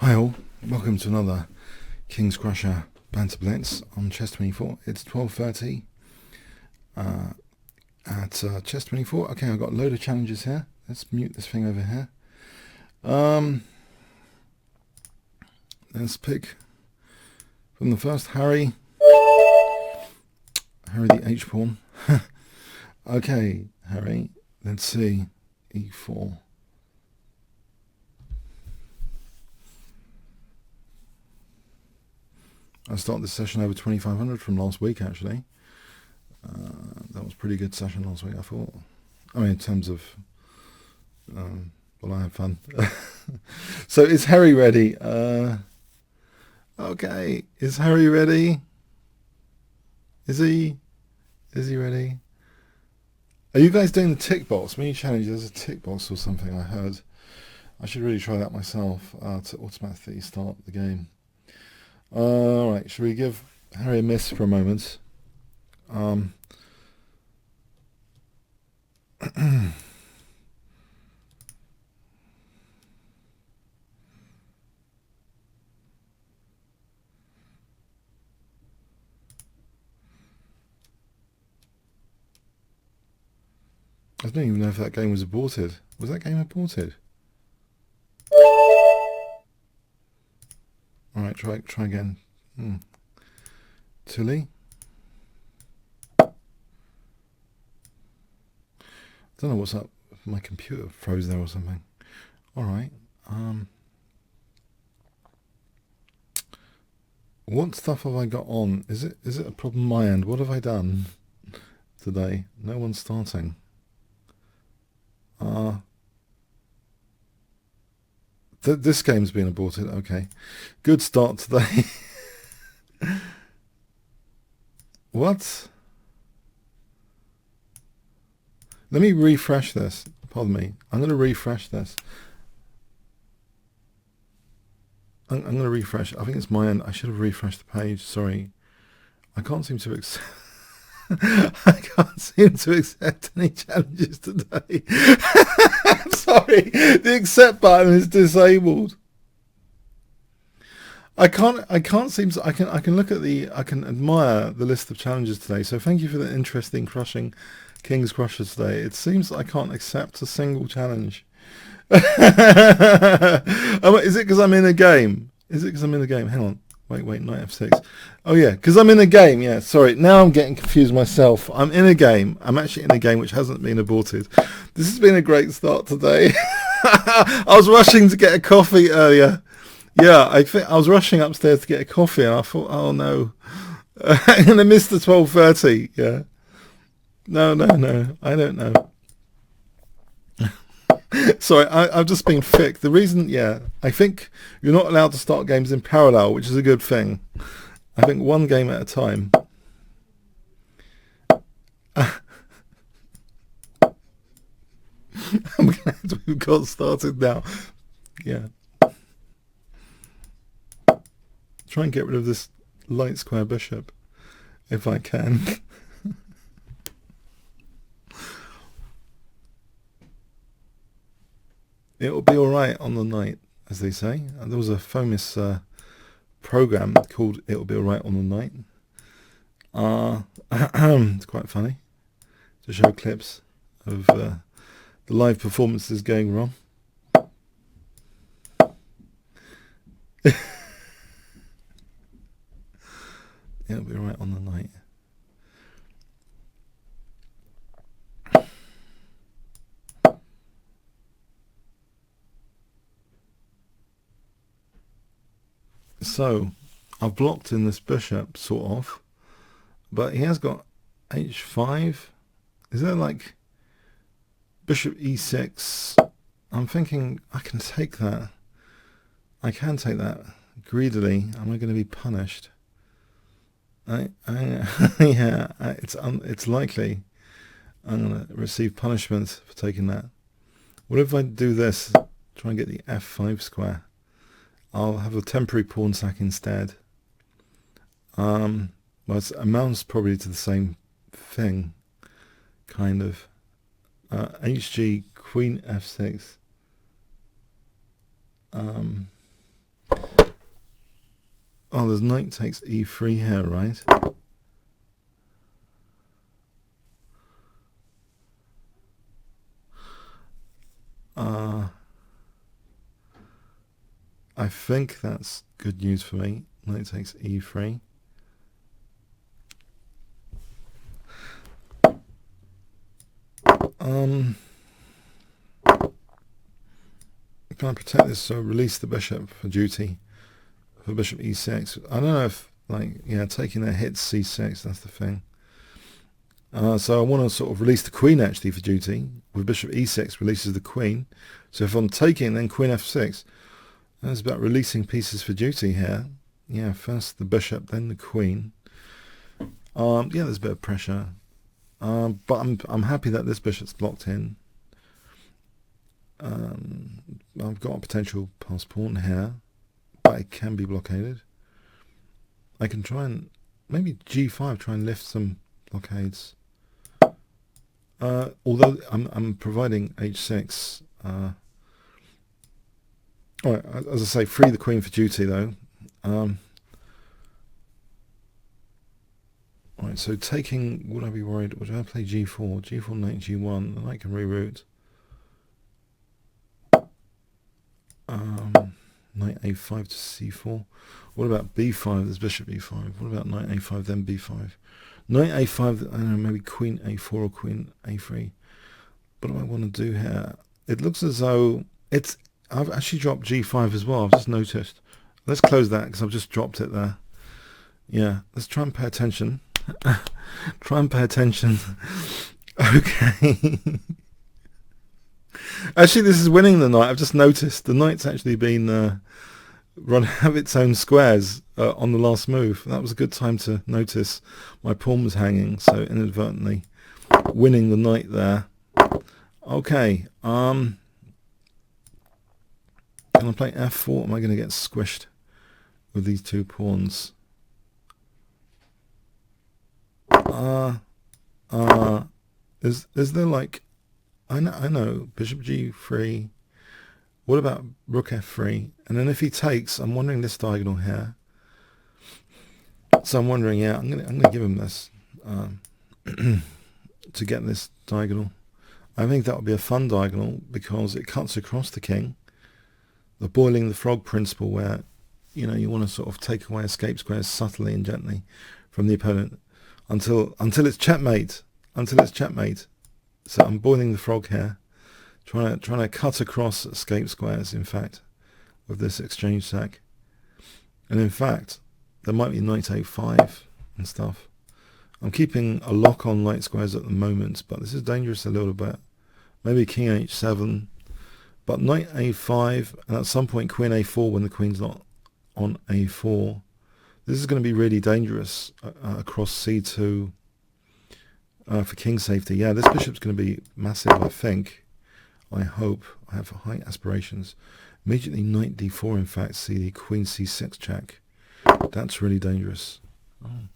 Hi all, welcome to another Kingscrusher Banter Blitz on Chess24. It's 12:30 at Chess24. Okay, I've got a load of challenges here. Let's mute this thing over here. Let's pick from the first Harry the H pawn. Okay, Harry, let's see, E4. I started this session over 2,500 from last week, actually. That was a pretty good session last week, I thought. I mean, in terms of, well, I had fun. So is Harry ready? Okay, is Harry ready? Is he ready? Are you guys doing the tick box? Mini challenge, there's a tick box or something I heard. I should really try that myself to automatically start the game. Alright, should we give Harry a miss for a moment? I don't even know if that game was aborted. Was that game aborted? Alright, try again. Tilly? I don't know what's up. My computer froze there or something. Alright. What stuff have I got on? Is it a problem on my end? What have I done today? No one's starting. This game's been aborted. Okay. Good start today. What? Let me refresh this. Pardon me. I'm going to refresh this. I'm going to refresh. I think it's my end. I should have refreshed the page. Sorry. I can't seem to accept... I can't seem to accept any challenges today. I'm sorry. The accept button is disabled. I can't seem to... I can look at the... I can admire the list of challenges today. So thank you for the interesting crushing Kingscrusher today. It seems I can't accept a single challenge. Is it because I'm in a game? Is it because I'm in a game? Hang on. Wait, knight f6. Oh yeah, because I'm in a game. Yeah, sorry. Now I'm getting confused myself. I'm in a game. I'm actually in a game which hasn't been aborted. This has been a great start today. I was rushing to get a coffee earlier. Yeah, I think I was rushing upstairs to get a coffee, and I thought, oh no, and I missed the 12:30. Yeah. No, I don't know. Sorry, I've just been thick. The reason, yeah, I think you're not allowed to start games in parallel, which is a good thing. I think one game at a time. I'm glad we've got started now. Yeah. Try and get rid of this light square bishop, if I can. It'll be alright on the night, as they say. There was a famous program called It'll Be Alright on the Night. It's quite funny to show clips of the live performances going wrong. It'll be alright on the night. So, I've blocked in this bishop, sort of, but he has got h5. Is there like bishop e6? I'm thinking I can take that. I can take that greedily. Am I going to be punished? Yeah, it's likely I'm going to receive punishment for taking that. What if I do this? Try and get the f5 square. I'll have a temporary pawn sack instead. Well, it amounts probably to the same thing, kind of. Hg, queen f6. Oh, there's knight takes e3 here, right? I think that's good news for me. Knight takes e3. Can I protect this? So release the bishop for duty for bishop e6. I don't know if, like, yeah, taking their hits c6, that's the thing. So I want to sort of release the queen actually for duty. With bishop e6 releases the queen. So if I'm taking, then queen f6. That's about releasing pieces for duty here. Yeah, first the bishop, then the queen. Yeah, there's a bit of pressure. But I'm happy that this bishop's blocked in. I've got a potential pass pawn here, but it can be blockaded. I can try and maybe g5, try and lift some blockades. Although I'm providing h6. Alright, as I say, free the queen for duty though. Alright, so taking, would I be worried? Would I play g4? g4, knight, g1, the knight can reroute. Knight a5 to c4. What about b5? There's bishop e5. What about knight a5 then b5? Knight a5, I don't know, maybe queen a4 or queen a3. What do I want to do here? It looks as though I've actually dropped g5 as well. I've just noticed. Let's close that because I've just dropped it there. Yeah, let's try and pay attention. Try and pay attention. Okay. Actually, this is winning the knight. I've just noticed the knight's actually been have its own squares on the last move. That was a good time to notice my pawn was hanging, so inadvertently winning the knight there. Okay, can I play f4? Am I going to get squished with these two pawns? Is there like, I know, bishop g3. What about rook f3? And then if he takes, I'm wondering this diagonal here. So I'm wondering, yeah, I'm gonna give him this to get this diagonal. I think that would be a fun diagonal because it cuts across the king. The boiling the frog principle, where you want to sort of take away escape squares subtly and gently from the opponent until it's checkmate. Until it's checkmate. So I'm boiling the frog here. Trying to cut across escape squares, in fact, with this exchange sack. And in fact, there might be knight a5 and stuff. I'm keeping a lock on light squares at the moment, but this is dangerous a little bit. Maybe king h7, but knight a5, and at some point queen a4 when the queen's not on a4. This is going to be really dangerous across c2 for king safety. Yeah, this bishop's going to be massive, I think. I hope. I have high aspirations. Immediately knight d4, in fact, see the queen c6 check. That's really dangerous. Oh.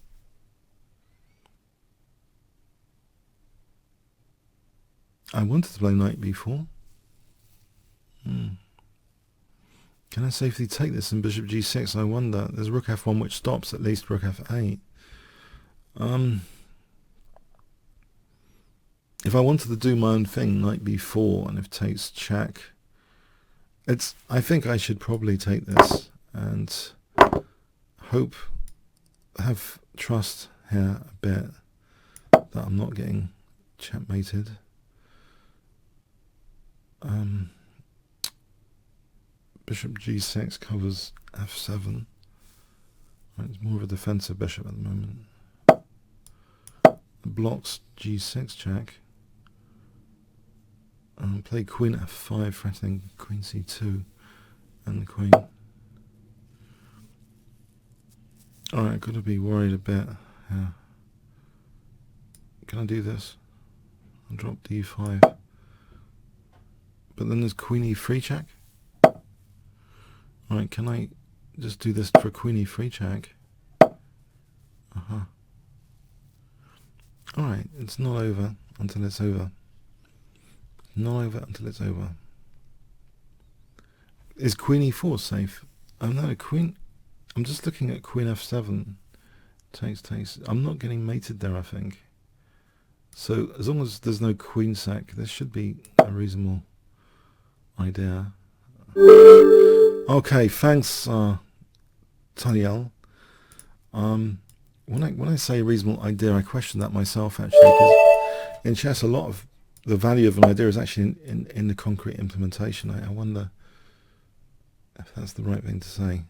I wanted to play knight b4. Can I safely take this in bishop g6? I wonder. There's rook f1 which stops at least rook f8. If I wanted to do my own thing, knight b4, and if takes check, I think I should probably take this and have trust here a bit that I'm not getting checkmated. Bishop g6 covers f7. Right, it's more of a defensive bishop at the moment. Blocks g6 check. Play queen f5, threatening queen c2 and the queen. Alright, got to be worried a bit. Yeah. Can I do this? I'll drop d5. But then there's queen e3 check. Alright, can I just do this for queen e3 check? Alright, it's not over until it's over. Not over until it's over. Is queen e4 safe? Oh no, queen I'm just looking at queen f7. Takes. I'm not getting mated there, I think. So as long as there's no queen sack, this should be a reasonable idea. Okay, thanks, Taliel. When I say reasonable idea, I question that myself, actually, because in chess a lot of the value of an idea is actually in the concrete implementation. I wonder if that's the right thing to say.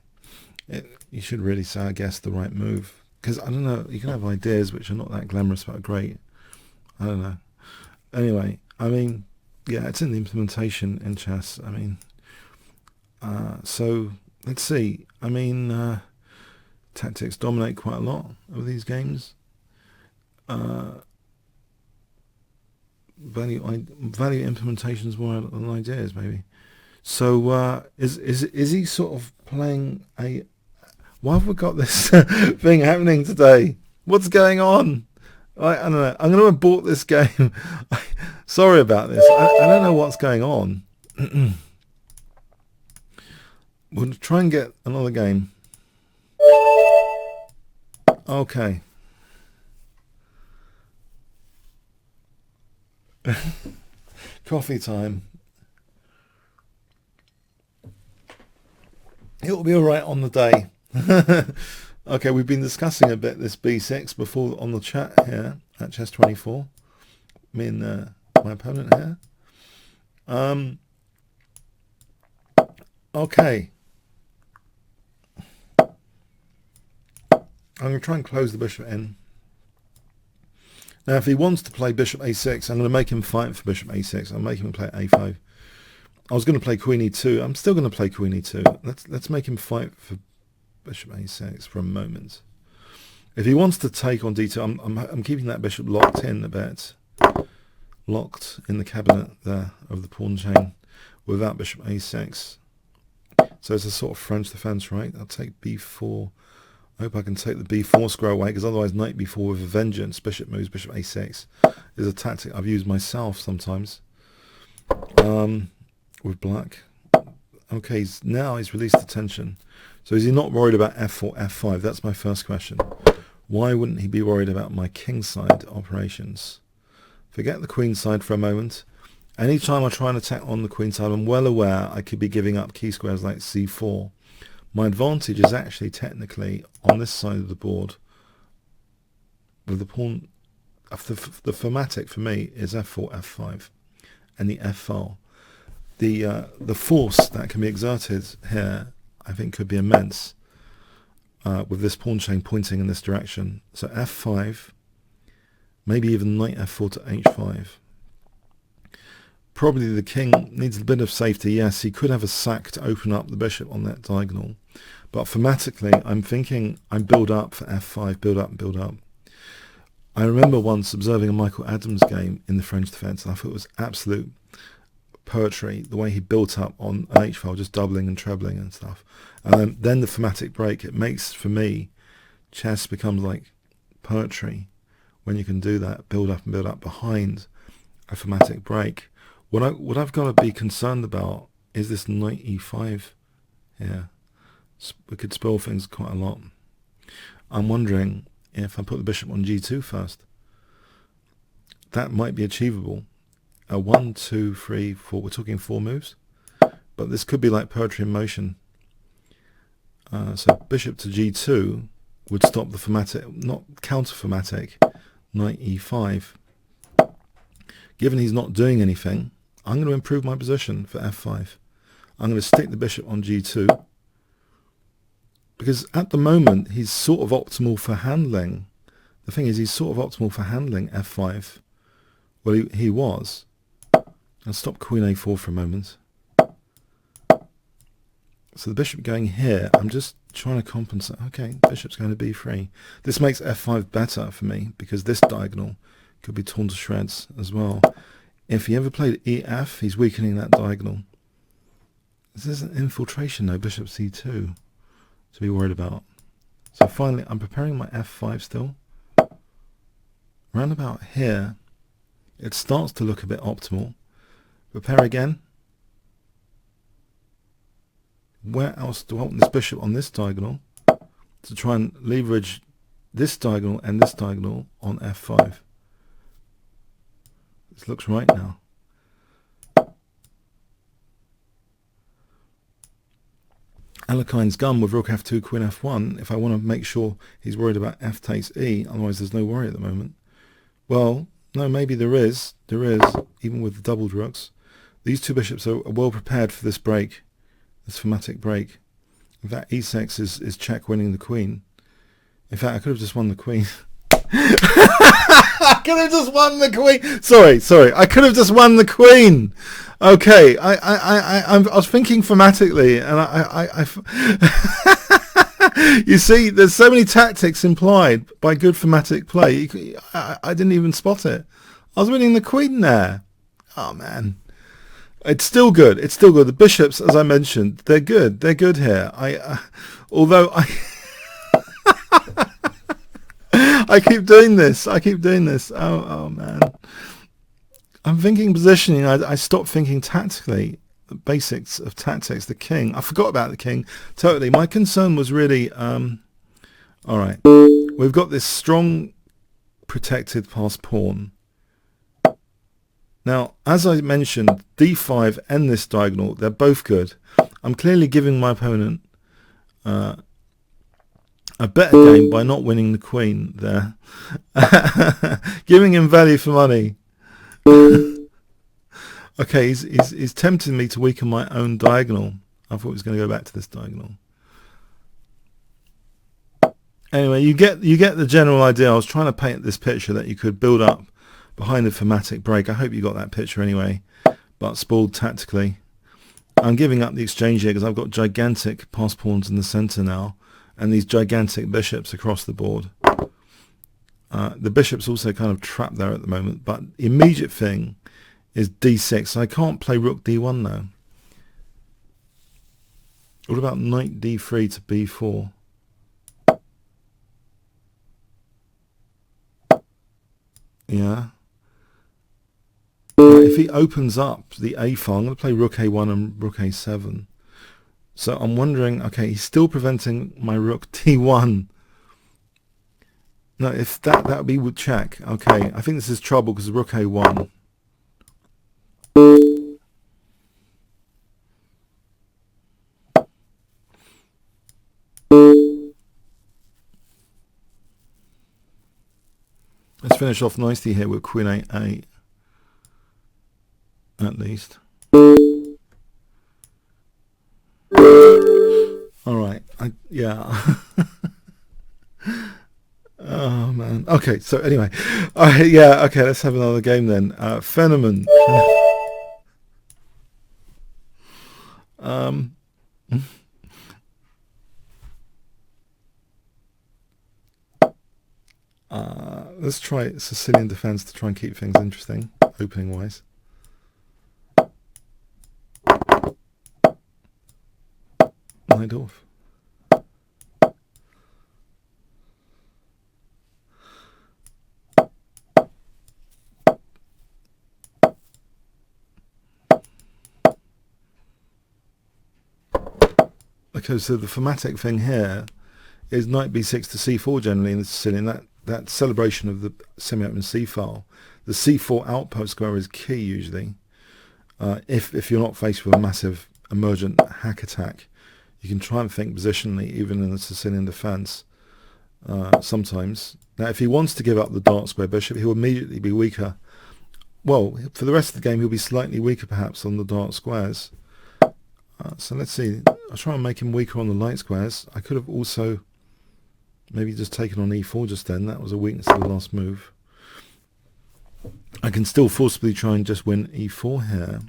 You should really say, I guess, the right move, because I don't know, you can have ideas which are not that glamorous but are great. I don't know. Anyway, I mean, yeah, it's in the implementation in chess. I mean, so let's see. I mean, tactics dominate quite a lot of these games. Value implementations more than ideas, maybe. So is he sort of playing a? Why have we got this thing happening today? What's going on? I don't know. I'm going to abort this game. Sorry about this. I don't know what's going on. We'll try and get another game. Okay. Coffee time. It'll be all right on the day. Okay, we've been discussing a bit this b6 before on the chat here at Chess24. Me and my opponent here. Okay. I'm going to try and close the bishop in. Now, if he wants to play bishop a6, I'm going to make him fight for bishop a6. I'll make him play a5. I was going to play queen e2. I'm still going to play queen e2. Let's make him fight for bishop a6 for a moment. If he wants to take on d2, I'm keeping that bishop locked in a bit. Locked in the cabinet there of the pawn chain without bishop a6. So it's a sort of French defense, right? I'll take b4. I hope I can take the b4 square away, because otherwise knight b4 with a vengeance, bishop moves, bishop a6 is a tactic I've used myself sometimes with black. Okay, now he's released the tension. So is he not worried about f4, f5? That's my first question. Why wouldn't he be worried about my kingside operations? Forget the queen side for a moment. Anytime I try and attack on the queen side, I'm well aware I could be giving up key squares like c4. My advantage is actually technically on this side of the board with the pawn. The thematic for me is f4, f5 and the f file. The force that can be exerted here, I think, could be immense with this pawn chain pointing in this direction. So f5, maybe even knight f4 to h5. Probably the king needs a bit of safety. Yes, he could have a sack to open up the bishop on that diagonal. But thematically, I'm thinking I build up for f5, build up and build up. I remember once observing a Michael Adams game in the French defense, and I thought it was absolute poetry, the way he built up on an h-file, just doubling and trebling and stuff. And then the thematic break, it makes, for me, chess becomes like poetry when you can do that, build up and build up behind a thematic break. What I've got to be concerned about is this knight e5 here. We could spoil things quite a lot. I'm wondering if I put the bishop on g2 first. That might be achievable. 1, 2, 3, 4. We're talking 4 moves. But this could be like poetry in motion. So bishop to g2 would stop the thematic, not counter-thematic, knight e5. Given he's not doing anything, I'm going to improve my position for f5. I'm going to stick the bishop on g2. Because at the moment, he's sort of optimal for handling. The thing is, he's sort of optimal for handling f5. Well, he was. I'll stop queen a4 for a moment. So the bishop going here, I'm just trying to compensate. Okay, bishop's going to b3. This makes f5 better for me, because this diagonal could be torn to shreds as well. If he ever played ef, he's weakening that diagonal. This is an infiltration, though, bishop c2, to be worried about. So finally, I'm preparing my f5 still. Round about here, it starts to look a bit optimal. Prepare again. Where else do I want this bishop on this diagonal? to try and leverage this diagonal and this diagonal on f5. This looks right now. Alekhine's gone with rook f2, queen f1. If I want to make sure he's worried about f takes e, otherwise there's no worry at the moment. Well, no, maybe there is. There is, even with the doubled rooks. These two bishops are well prepared for this break, this thematic break. In fact, e6 is check winning the queen. In fact, I could have just won the queen. I could have just won the queen. Sorry. I could have just won the queen. Okay, I was thinking thematically, and you see, there's so many tactics implied by good thematic play. I didn't even spot it. I was winning the queen there. Oh man, it's still good. It's still good. The bishops, as I mentioned, they're good. They're good here. Although I keep doing this. Oh man. I'm thinking positioning. I stopped thinking tactically. The basics of tactics. The king. I forgot about the king. Totally. My concern was really, all right. We've got this strong protected passed pawn. Now, as I mentioned, d5 and this diagonal, they're both good. I'm clearly giving my opponent a better game by not winning the queen there. Giving him value for money. Okay, he's tempting me to weaken my own diagonal. I thought he was going to go back to this diagonal. Anyway, you get the general idea. I was trying to paint this picture that you could build up behind the thematic break. I hope you got that picture anyway, but spoiled tactically. I'm giving up the exchange here because I've got gigantic pass pawns in the center now, and these gigantic bishops across the board. The bishop's also kind of trapped there at the moment, but the immediate thing is d6. So I can't play rook d1 now. What about knight d3 to b4? Yeah. If he opens up the a file, I'm going to play rook a1 and rook a7. So I'm wondering, okay, he's still preventing my rook t1. No, if that would be with check. Okay, I think this is trouble because rook a1. Let's finish off nicely here with queen a8, at least. All right, yeah. Oh man. Okay, so anyway, yeah. Okay, let's have another game then. Phenomen. Let's try Sicilian defense to try and keep things interesting, opening wise. Knight off. Okay, so the thematic thing here is knight b6 to c4 generally in the Sicilian. That celebration of the semi-open c file. The c4 outpost square is key usually. If you're not faced with a massive emergent hack attack, you can try and think positionally even in the Sicilian defense sometimes. Now if he wants to give up the dark square bishop, he'll immediately be weaker. Well, for the rest of the game he'll be slightly weaker perhaps on the dark squares. So let's see. I'll try and make him weaker on the light squares. I could have also maybe just taken on e4 just then. That was a weakness of the last move. I can still forcibly try and just win e4 here.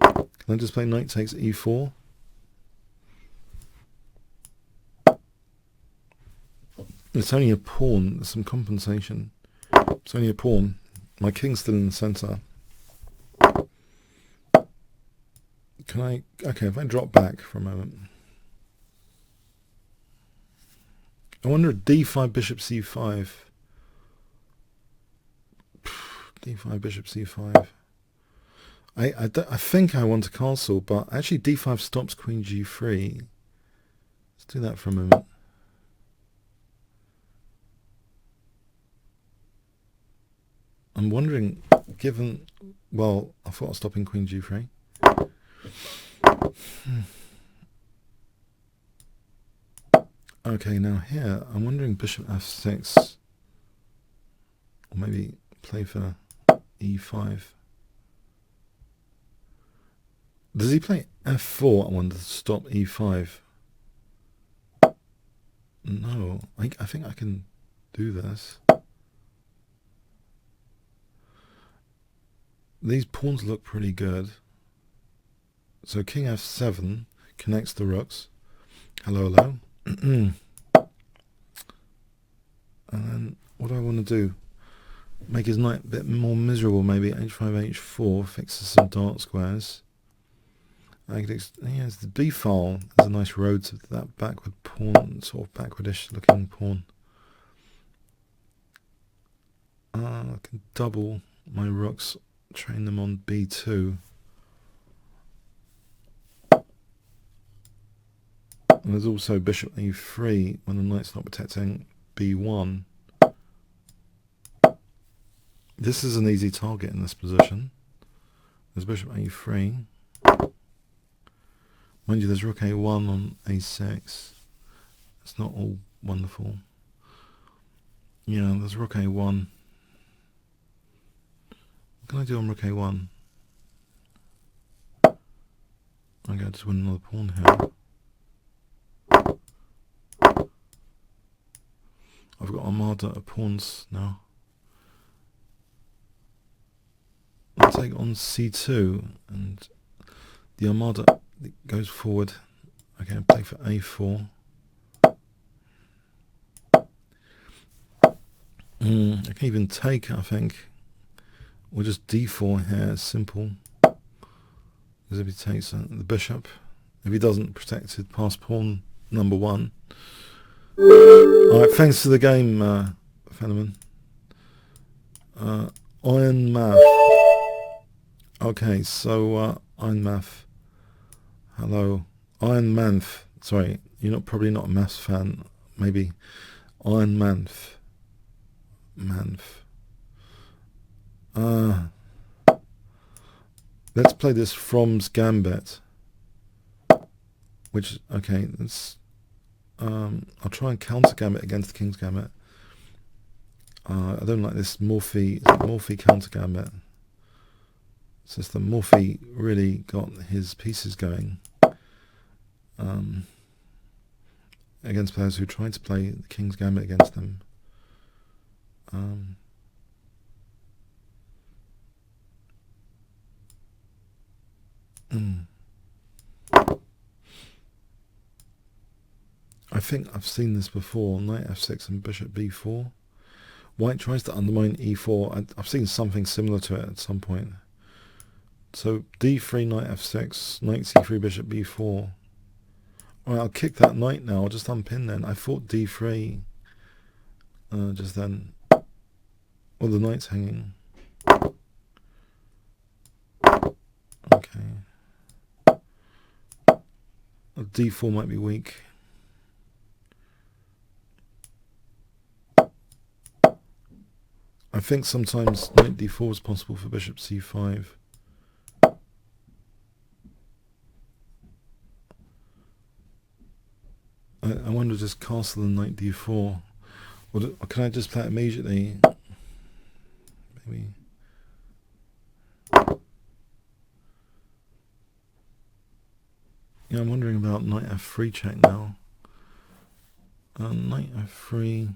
Can I just play knight takes e4? It's only a pawn. There's some compensation. It's only a pawn. My king's still in the center. Can I... Okay, if I drop back for a moment. I wonder if d5 bishop c5. d5 bishop c5. I think I want a castle, but actually d5 stops queen g3. Let's do that for a moment. I'm wondering, given, well, I thought I was stopping queen g3. Okay, now here, I'm wondering bishop f6, or maybe play for e5. Does he play f4, I wonder, to stop e5? No, I think I can do this. These pawns look pretty good. So king f7 connects the rooks. Hello, hello. And then what do I want to do? Make his knight a bit more miserable, maybe. h5, h4, fixes some dark squares. Yes, the b file has a nice road to that backward pawn, sort of backwardish looking pawn. I can double my rooks, train them on b2. And there's also bishop e3 when the knight's not protecting b1. This is an easy target in this position. There's bishop a3. Mind you, there's rook a1 on a6. It's not all wonderful. Yeah, there's rook a1. What can I do on rook a1? Okay, I just win another pawn here. I've got armada of pawns now. I'll take on c2, and the armada goes forward. Okay, I'll play for a4. I can even take, I think. Or just d4 here, simple. Because if he takes the bishop, if he doesn't protect it past pawn number 1. Alright, thanks for the game, Fenneman. Iron Math. Okay, so Iron Math. Hello. Iron Manth. Sorry, you're probably not a maths fan. Maybe Iron Manth. Let's play this From's Gambit. Which, okay, let's I'll try and counter Gambit against the King's Gambit. I don't like this Morphy counter Gambit. Since the Morphy really got his pieces going against players who tried to play the King's Gambit against them. I think I've seen this before. Knight f6 and bishop b4. White tries to undermine e4. I've seen something similar to it at some point. So d3, knight f6, knight c3, bishop b4. Alright, I'll kick that knight now. I'll just unpin then. I thought d3 just then. Well, the knight's hanging. Okay. d4 might be weak. I think sometimes knight d4 is possible for bishop c5. I wonder just castle the knight d4. Or can I just play it immediately? Maybe. Yeah, I'm wondering about knight f3 check now. Knight f3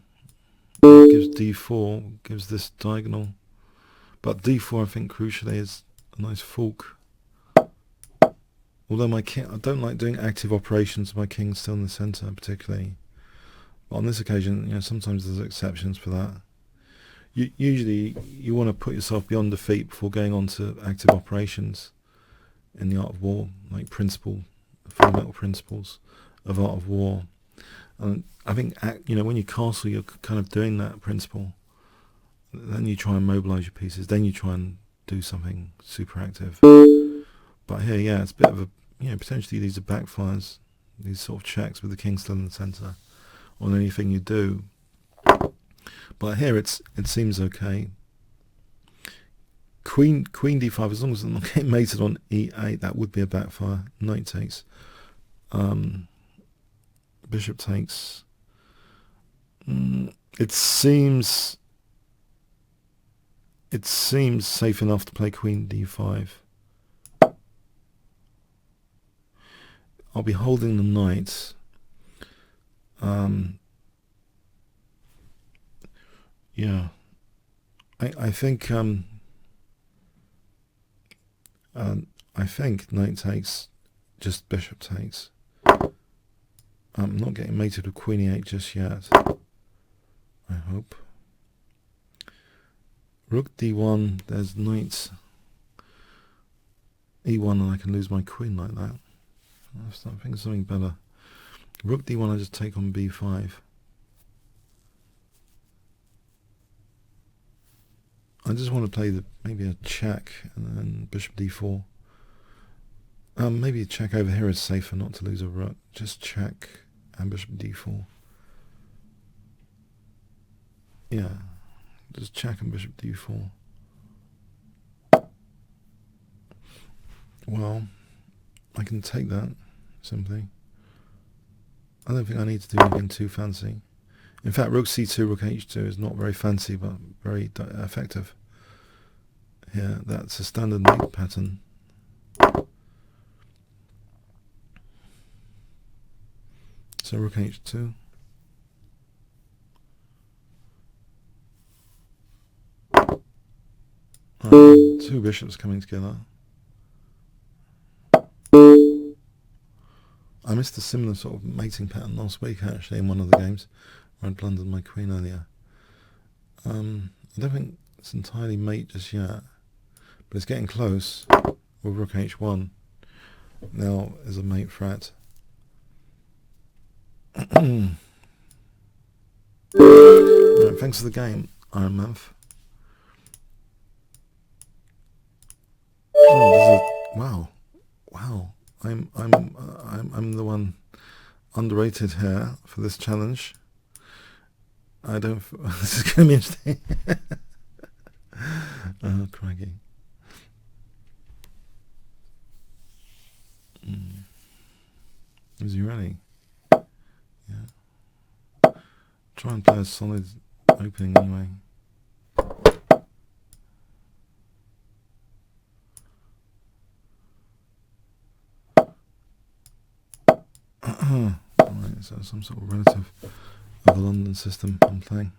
gives d4, gives this diagonal. But d4 I think crucially is a nice fork. Although my king, I don't like doing active operations with my king still in the centre particularly. But on this occasion, you know, sometimes there's exceptions for that. Usually you want to put yourself beyond defeat before going on to active operations in the art of war, like fundamental principles of art of war. And I think, you know, when you castle, you're kind of doing that principle. Then you try and mobilise your pieces. Then you try and do something super active. But here, yeah, it's a bit of a, you know, potentially these are backfires, these sort of checks with the king still in the centre on anything you do. But here it seems okay. queen d5, as long as I'm not getting mated on e8, that would be a backfire. Knight takes. Bishop takes. It seems safe enough to play queen d5. I'll be holding the knight. Yeah, I think knight takes, just bishop takes. I'm not getting mated with queen e8 just yet, I hope. Rook d1, there's knight e1, and I can lose my queen like that. I think something better. Rook d1, I just take on b5. I just want to play maybe a check and then bishop d4. Maybe a check over here is safer, not to lose a rook. Just check and bishop d4. Yeah, just check and bishop d4. Well, I can take that simply. I don't think I need to do anything too fancy. In fact, rook c2, rook h2 is not very fancy, but very effective. Yeah, that's a standard mate pattern. So rook h2. Two bishops coming together. I missed a similar sort of mating pattern last week, actually, in one of the games where I blundered my queen earlier. I don't think it's entirely mate just yet, but it's getting close with rook h1. Now is a mate threat. Right, thanks for the game, Iron Mouth. Wow. I'm the one underrated here for this challenge. I don't. This is going to be interesting. Oh, crikey. Is he ready? Yeah. Try and play a solid opening anyway. Right, so some sort of relative of the London system I'm playing.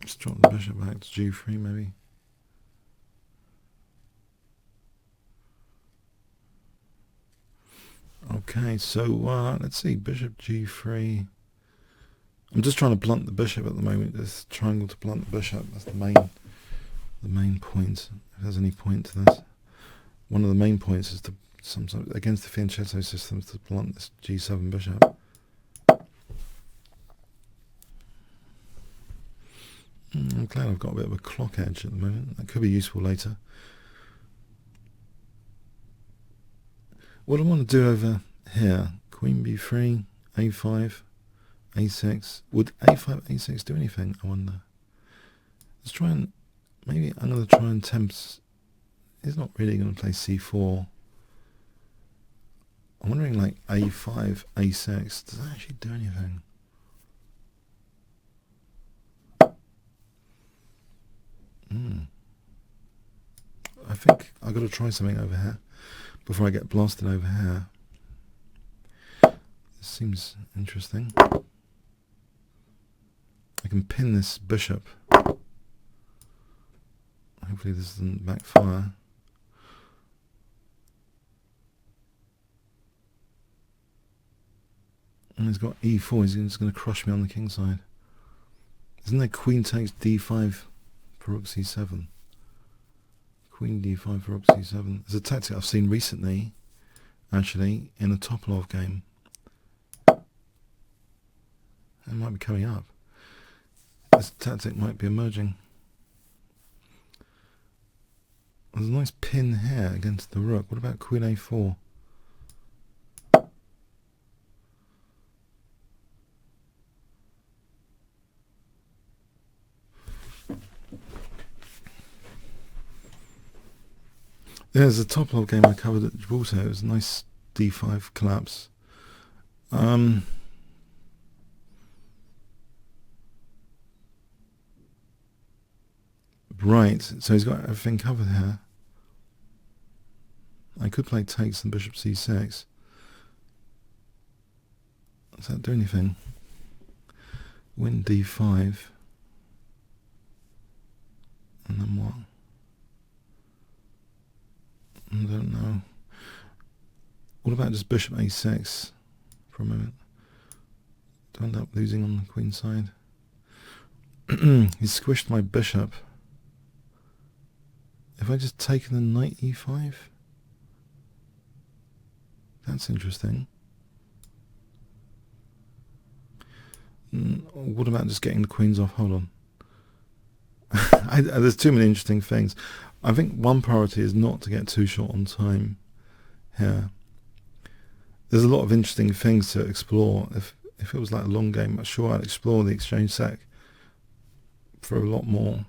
Let's drop the bishop back to g3 maybe. Okay, so let's see, bishop g3. I'm just trying to blunt the bishop at the moment. This triangle to blunt the bishop. That's the main point. If there's any point to this, one of the main points is to against the fianchetto systems to blunt this g7 bishop. I'm glad I've got a bit of a clock edge at the moment. That could be useful later. What I want to do over here, queen b3, a5, a6. Would a5, a6 do anything, I wonder? Let's try and, maybe I'm going to try and tempt. He's not really going to play c4. I'm wondering, like, a5, a6, does that actually do anything? I think I've got to try something over here before I get blasted over here. This seems interesting. I can pin this bishop. Hopefully this doesn't backfire. And he's got e4, he's just going to crush me on the king side. Isn't there queen takes d5 for rook c7? Queen d5 for rook c7. It's a tactic I've seen recently, actually, in a Topolov game. It might be coming up. This tactic might be emerging. There's a nice pin here against the rook. What about queen a4? There's a top level game I covered at Gibraltar. It was a nice d5 collapse. Right, so he's got everything covered here. I could play takes and bishop c6. Does that do anything? Win d5. And then what? I don't know. What about just bishop a6 for a moment? Do I end up losing on the queen side? He's squished my bishop. If I just taken the knight e5? That's interesting. What about just getting the queens off? Hold on. There's too many interesting things. I think one priority is not to get too short on time here. There's a lot of interesting things to explore. If it was like a long game, I'm sure I'd explore the exchange sec for a lot more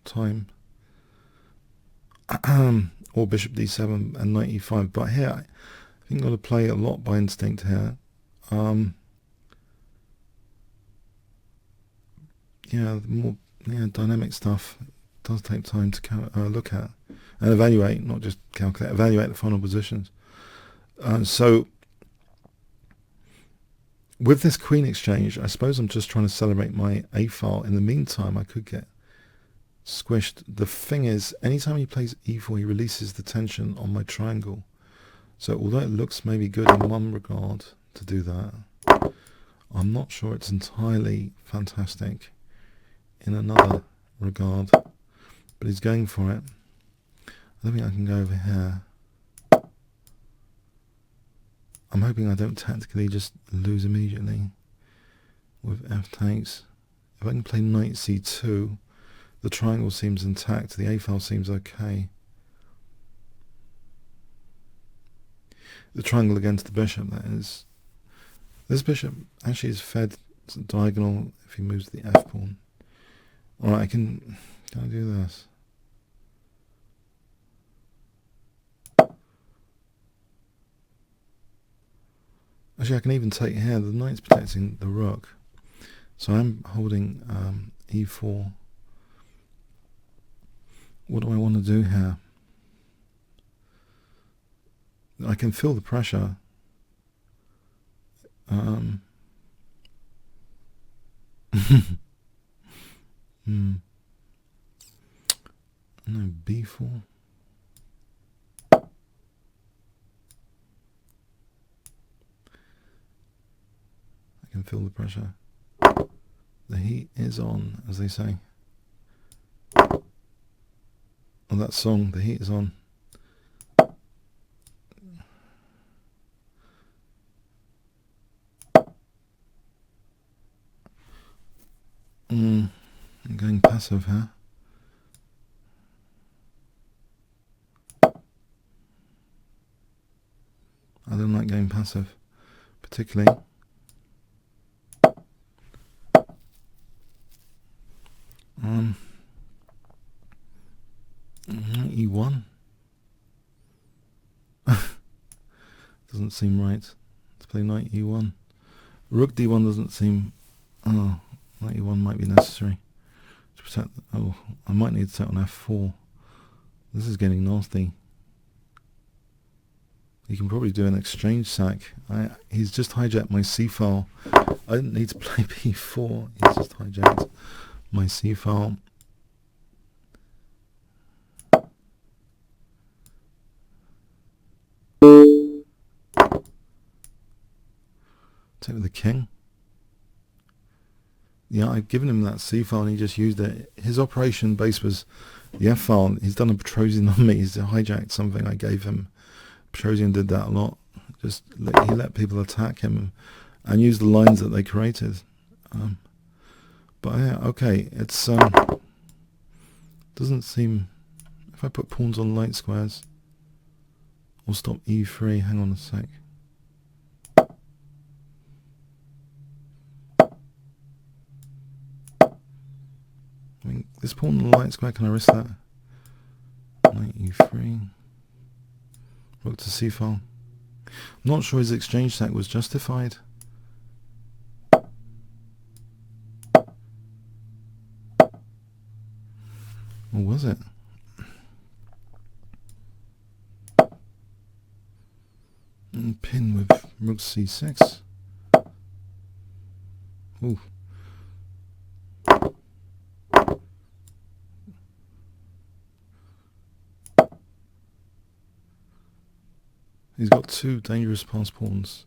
time. Or bishop d7 and knight e5. But here, I think I've got to play a lot by instinct here. Yeah, the more dynamic stuff does take time to look at and evaluate, not just calculate, evaluate the final positions. So with this queen exchange, I suppose I'm just trying to celebrate my a file. In the meantime, I could get squished. The thing is, anytime he plays e4, he releases the tension on my triangle. So although it looks maybe good in one regard to do that, I'm not sure it's entirely fantastic in another regard. But he's going for it. I don't think I can go over here. I'm hoping I don't tactically just lose immediately with f takes. If I can play knight c2, the triangle seems intact, the a file seems okay. The triangle against the bishop, that is. This bishop actually is fed diagonal if he moves the f pawn. Alright, can I do this? Actually, I can even take here. The knight's protecting the rook. So I'm holding e4. What do I want to do here? I can feel the pressure. No, b4. I can feel the pressure. The heat is on, as they say. Oh, that song, the heat is on. I'm going passive here. I don't like going passive, particularly. E1 doesn't seem right to play knight E1. Rook D1 doesn't seem. Oh, knight E1 might be necessary to protect. Oh, I might need to set on F4. This is getting nasty. You can probably do an exchange sack. He's just hijacked my C file. I didn't need to play B4. He's just hijacked my C file. Take with the king. Yeah, I've given him that C file and he just used it. His operation base was the F file. He's done a Petrosian on me. He's hijacked something I gave him. Petrosian did that a lot. Just he let people attack him and use the lines that they created. But yeah, okay, it's doesn't seem. If I put pawns on light squares, or stop E3. Hang on a sec. I mean, this pawn on the light square. Can I risk that? Knight E3. Rook to c-file. I'm not sure his exchange sack was justified. Or was it? And pin with rook c6. Ooh. He's got two dangerous pass pawns.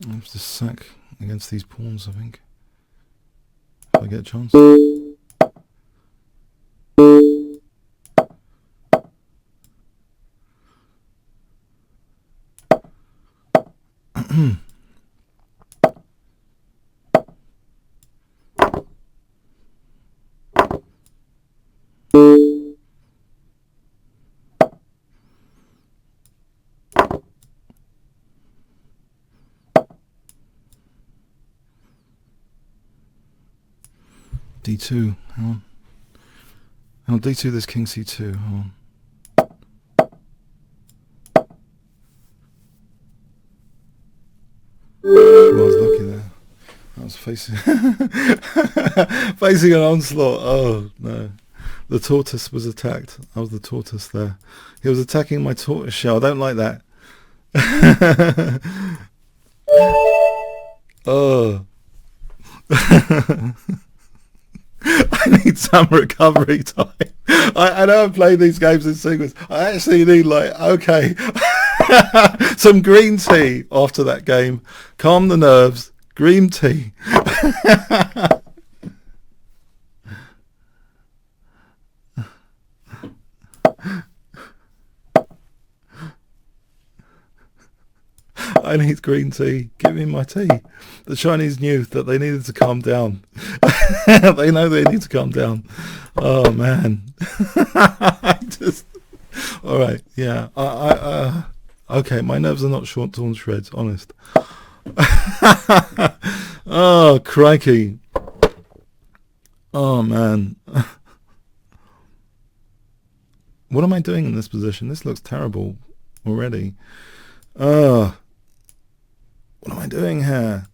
I have to sack against these pawns, I think. If I get a chance. D2, hang on. Hang on, D2, there's king C2, hold on. Well, I was lucky there. I was facing facing an onslaught. Oh no. The tortoise was attacked. I was the tortoise there. He was attacking my tortoise shell. I don't like that. Oh. I need some recovery time. I know I've played these games in sequence. I actually need, like, okay, some green tea after that game. Calm the nerves. Green tea. I need green tea. Give me my tea. The Chinese knew that they needed to calm down. They know they need to calm down. Oh man. I just. All right. Yeah. Okay. My nerves are not torn to shreds. Honest. Oh crikey. Oh man. What am I doing in this position? This looks terrible already. What am I doing here?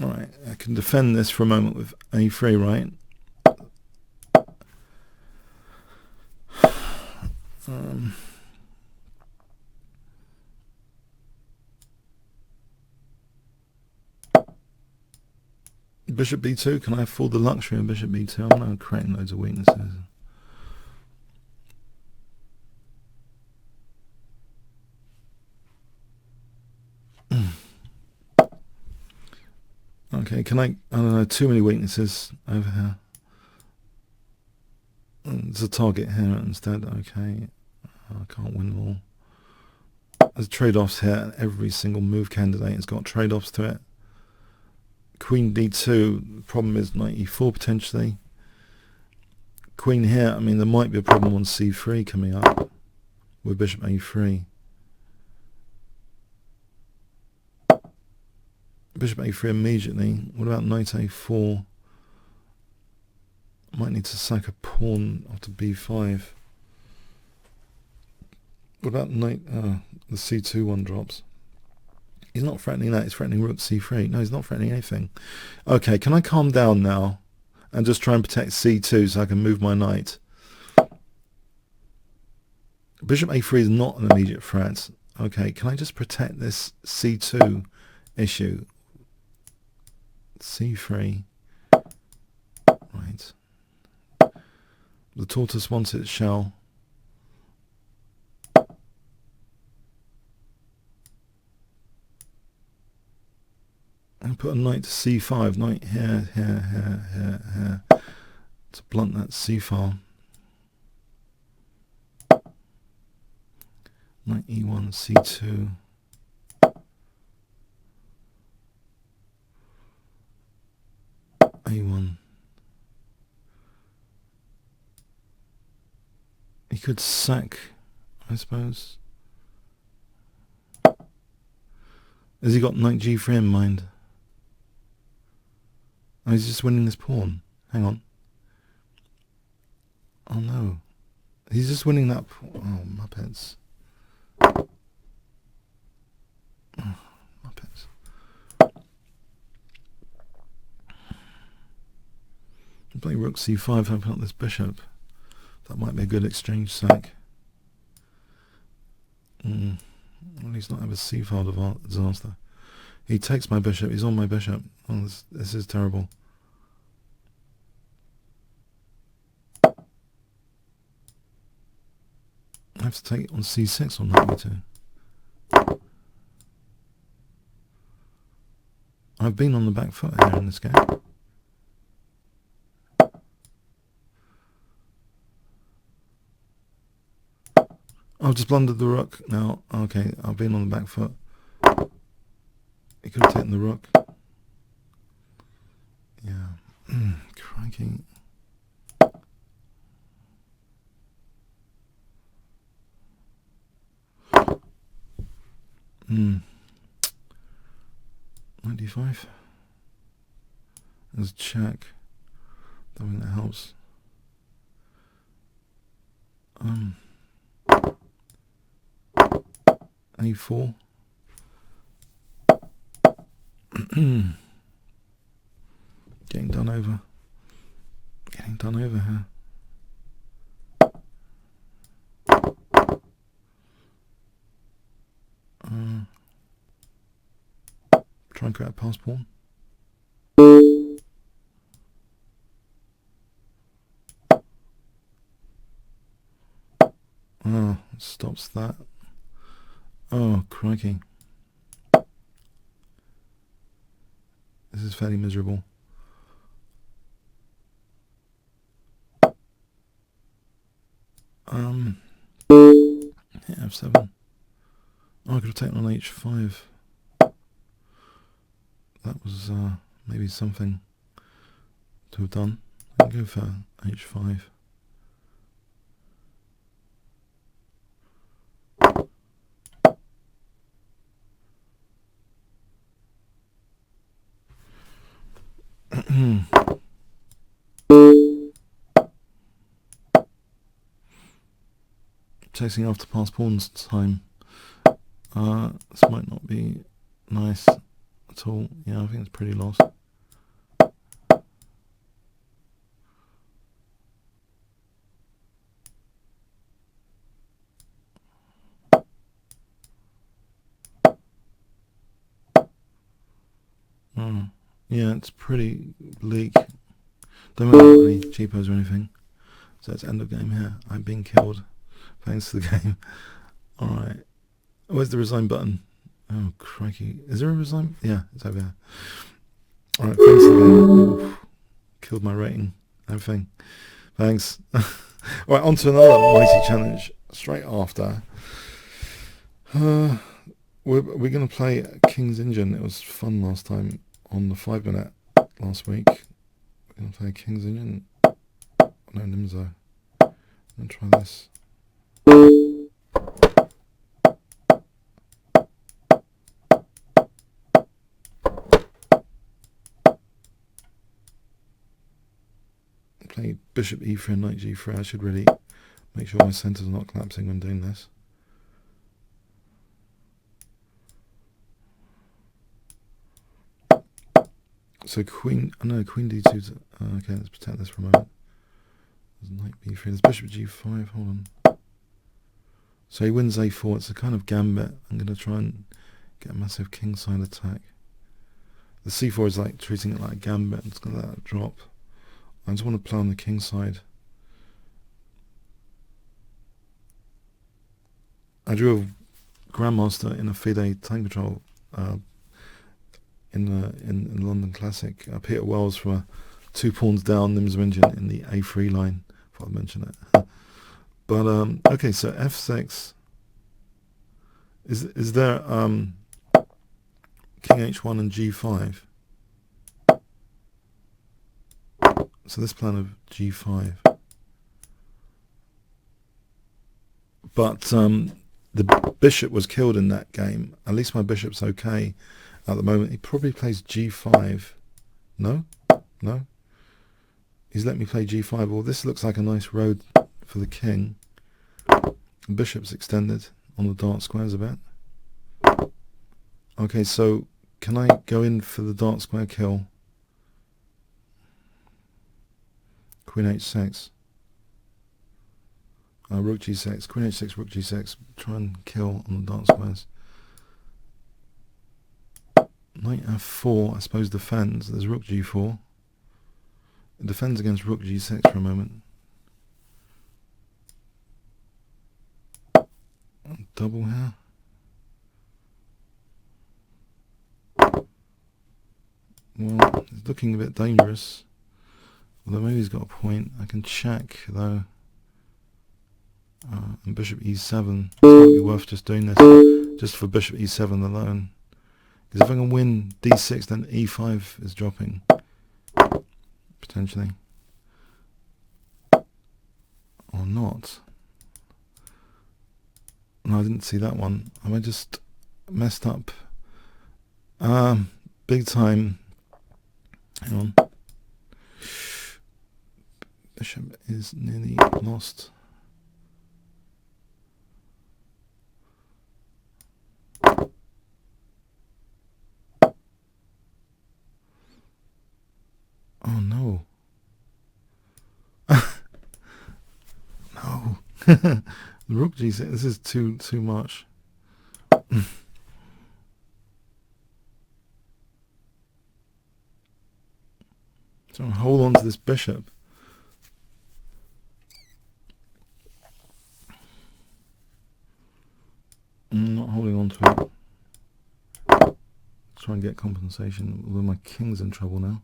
Alright, I can defend this for a moment with a3, right? Bishop b2, can I afford the luxury of bishop b2? I'm not creating loads of weaknesses. Okay, can I don't know, too many weaknesses over here. There's a target here instead, okay. I can't win them all. There's trade-offs here. Every single move candidate has got trade-offs to it. Queen d2, the problem is knight e4 potentially. Queen here, I mean there might be a problem on c3 coming up with bishop a3. Bishop a3 immediately. What about knight a4? I might need to sack a pawn after b5. What about knight, the c2 one drops. He's not threatening that, he's threatening rook c3. No, he's not threatening anything. Okay, can I calm down now and just try and protect c2 so I can move my knight? Bishop a3 is not an immediate threat. Okay, can I just protect this c2 issue? c3. Right. The tortoise wants its shell. And put a knight to c5, knight here, here, to blunt that c-file. Knight e1, c2. could sack, I suppose. Has he got knight g3 in mind? Oh, he's just winning this pawn. Hang on. Oh no. He's just winning that pawn. Oh, muppets. Oh, muppets. I'll play rook c5, open up this bishop. That might be a good exchange sack. Well, he's not have a c-file disaster. He takes my bishop. He's on my bishop. Oh, this is terrible. I have to take it on c6 on knight e2. I've been on the back foot here in this game. I've just blundered the rook now. Okay, I've been on the back foot. He could have taken the rook. Yeah. Crikey. Knight d5. There's check. Don't think that helps. A4. Getting done over. Getting done over here. Try and create a pass pawn. Oh, stops that. Oh, crikey. This is fairly miserable. Yeah, f7. Oh, I could have taken on h5. That was maybe something to have done. I'll go for h5. Chasing after pass pawns time. This might not be nice at all. Yeah, I think it's pretty lost. Yeah, it's pretty bleak. Don't really have any cheapos or anything. So it's end of game here. I'm being killed. Thanks to the game. Alright. Where's the resign button? Oh, crikey. Is there a resign? Yeah, it's over here. Alright, thanks to the game. Oof. Killed my rating. Everything. Thanks. Alright, on to another mighty challenge straight after. We're going to play King's Engine. It was fun last time on the 5-minute last week. We're going to play King's Engine. No, Nimzo. I'm going to try this. Play Bishop E3 and Knight G3. I should really make sure my centre's not collapsing when doing this. So Queen D2. Okay, let's pretend this for a moment. There's Knight B3. There's Bishop G5. Hold on. So he wins A4. It's a kind of gambit. I'm going to try and get a massive kingside attack. The C4 is like treating it like a gambit. It's going to let it drop. I just want to play on the king side. I drew a Grandmaster in a FIDE time control in London Classic. Peter Wells from a 2 pawns down Nimzo Engine in the A3 line. Thought I'd mention it. But okay, so F6. Is there King H1 and G5? So this plan of G5. but the bishop was killed in that game. At least my bishop's okay at the moment. He probably plays g5. No? No? He's let me play g5. Well, this looks like a nice road for the king. The bishop's extended on the dark squares a bit. Okay, so can I go in for the dark square kill? Queen h6. Rook g6. Queen h6, rook g6. Try and kill on the dark squares. Knight f4, I suppose, defends. There's rook g4. It defends against rook g6 for a moment. Double here. Well, it's looking a bit dangerous. Although maybe he's got a point. I can check though. And bishop e7. It might be worth just doing this just for bishop e7 alone. Because if I can win d6, then e5 is dropping potentially, or not. No, I didn't see that one. Have I just messed up? Big time. Hang on. Bishop is nearly lost. Oh no. No. The rook g6, this is too much. So hold on to this bishop. I'm not holding on to it. Try and get compensation, although my king's in trouble now.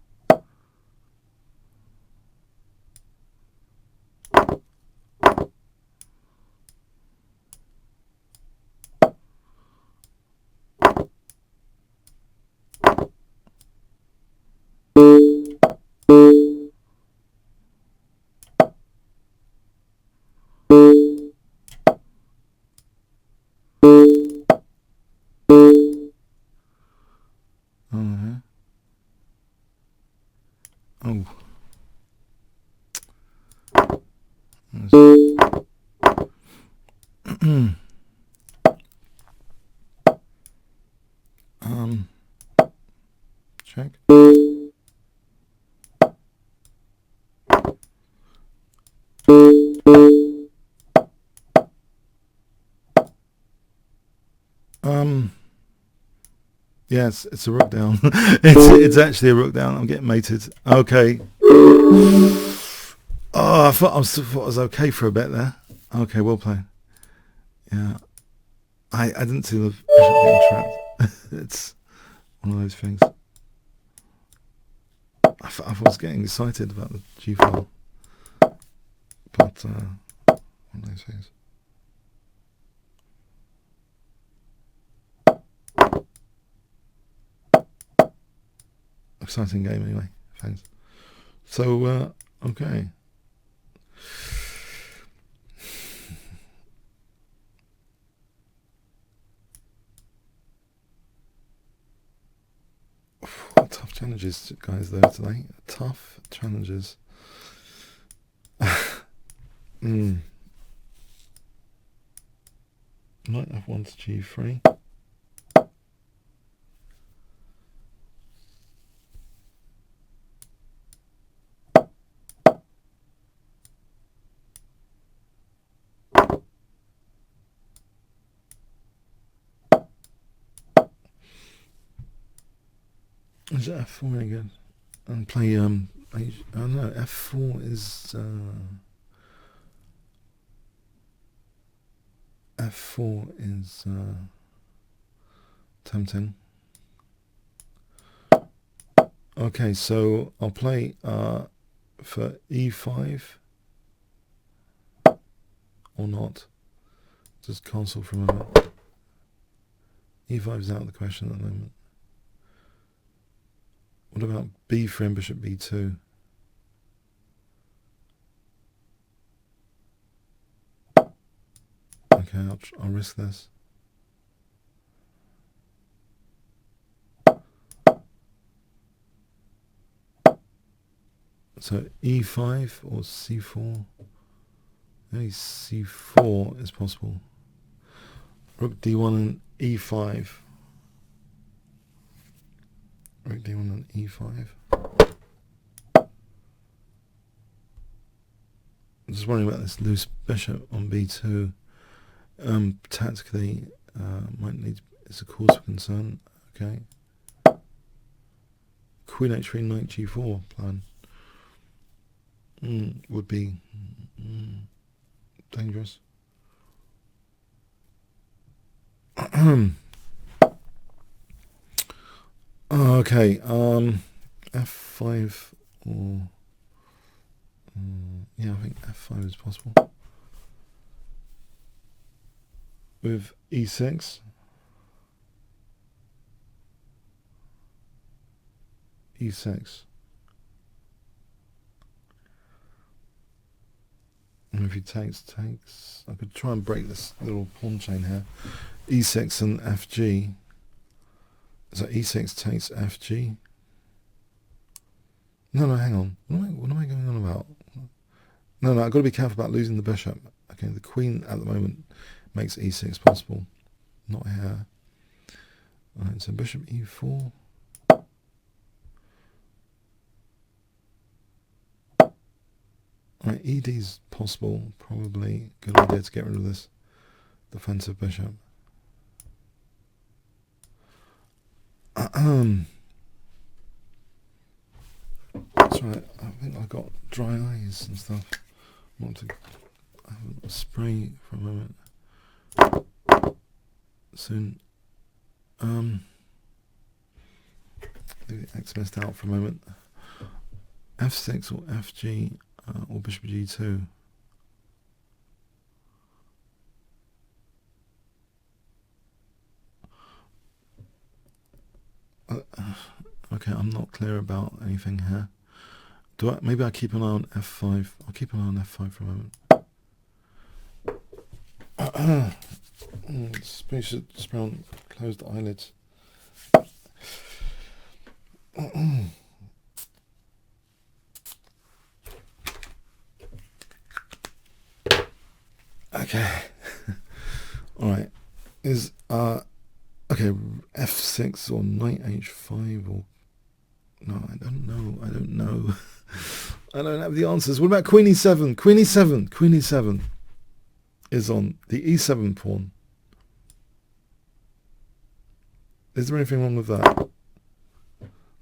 Oh. Check. Yes, it's a rook down. it's actually a rook down. I'm getting mated. Okay. Oh, I thought I was okay for a bit there. Okay, well played. Yeah, I didn't see the bishop being trapped. It's one of those things. I was getting excited about the g-file, but one of those things. Exciting game anyway. Thanks. So okay. Tough challenges, guys, there today. Tough challenges. Knight f1 to g3. Is that f4 any good? And play I don't know, f4 is tempting. Okay, so I'll play for e5 or not. Just cancel for a moment. e5 is out of the question at the moment. What about b3 and bishop b2? Okay, I'll risk this. So e5 or c4. Maybe c4 is possible. Rook d1 and e5. Rook d1 and e5. I'm just wondering about this loose bishop on b2. Tactically, might need. It's a cause for concern. Okay. Queen h3, knight g4 plan would be dangerous. Okay. F5 or yeah, I think F5 is possible. With E6. E6. And if he takes, I could try and break this little pawn chain here. E6 and FG. So E6 takes FG. No, hang on. What am I going on about? No, I've got to be careful about losing the bishop. Okay, the queen at the moment makes E6 possible. Not here. Alright, so bishop E4. Alright, ED is possible. Probably a good idea to get rid of this defensive bishop. That's right. I think I got dry eyes and stuff. I want to have a spray for a moment. Soon. Leave the X missed out for a moment. F6 or FG or bishop G2. Okay, I'm not clear about anything here. Maybe I keep an eye on F5. I'll keep an eye on F5 for a moment. Maybe should spray on closed eyelids. Okay. Alright. Is okay, F6 or knight H5 or no, I don't know. I don't have the answers. What about Queen E7? Queen E7 is on the E7 pawn. Is there anything wrong with that?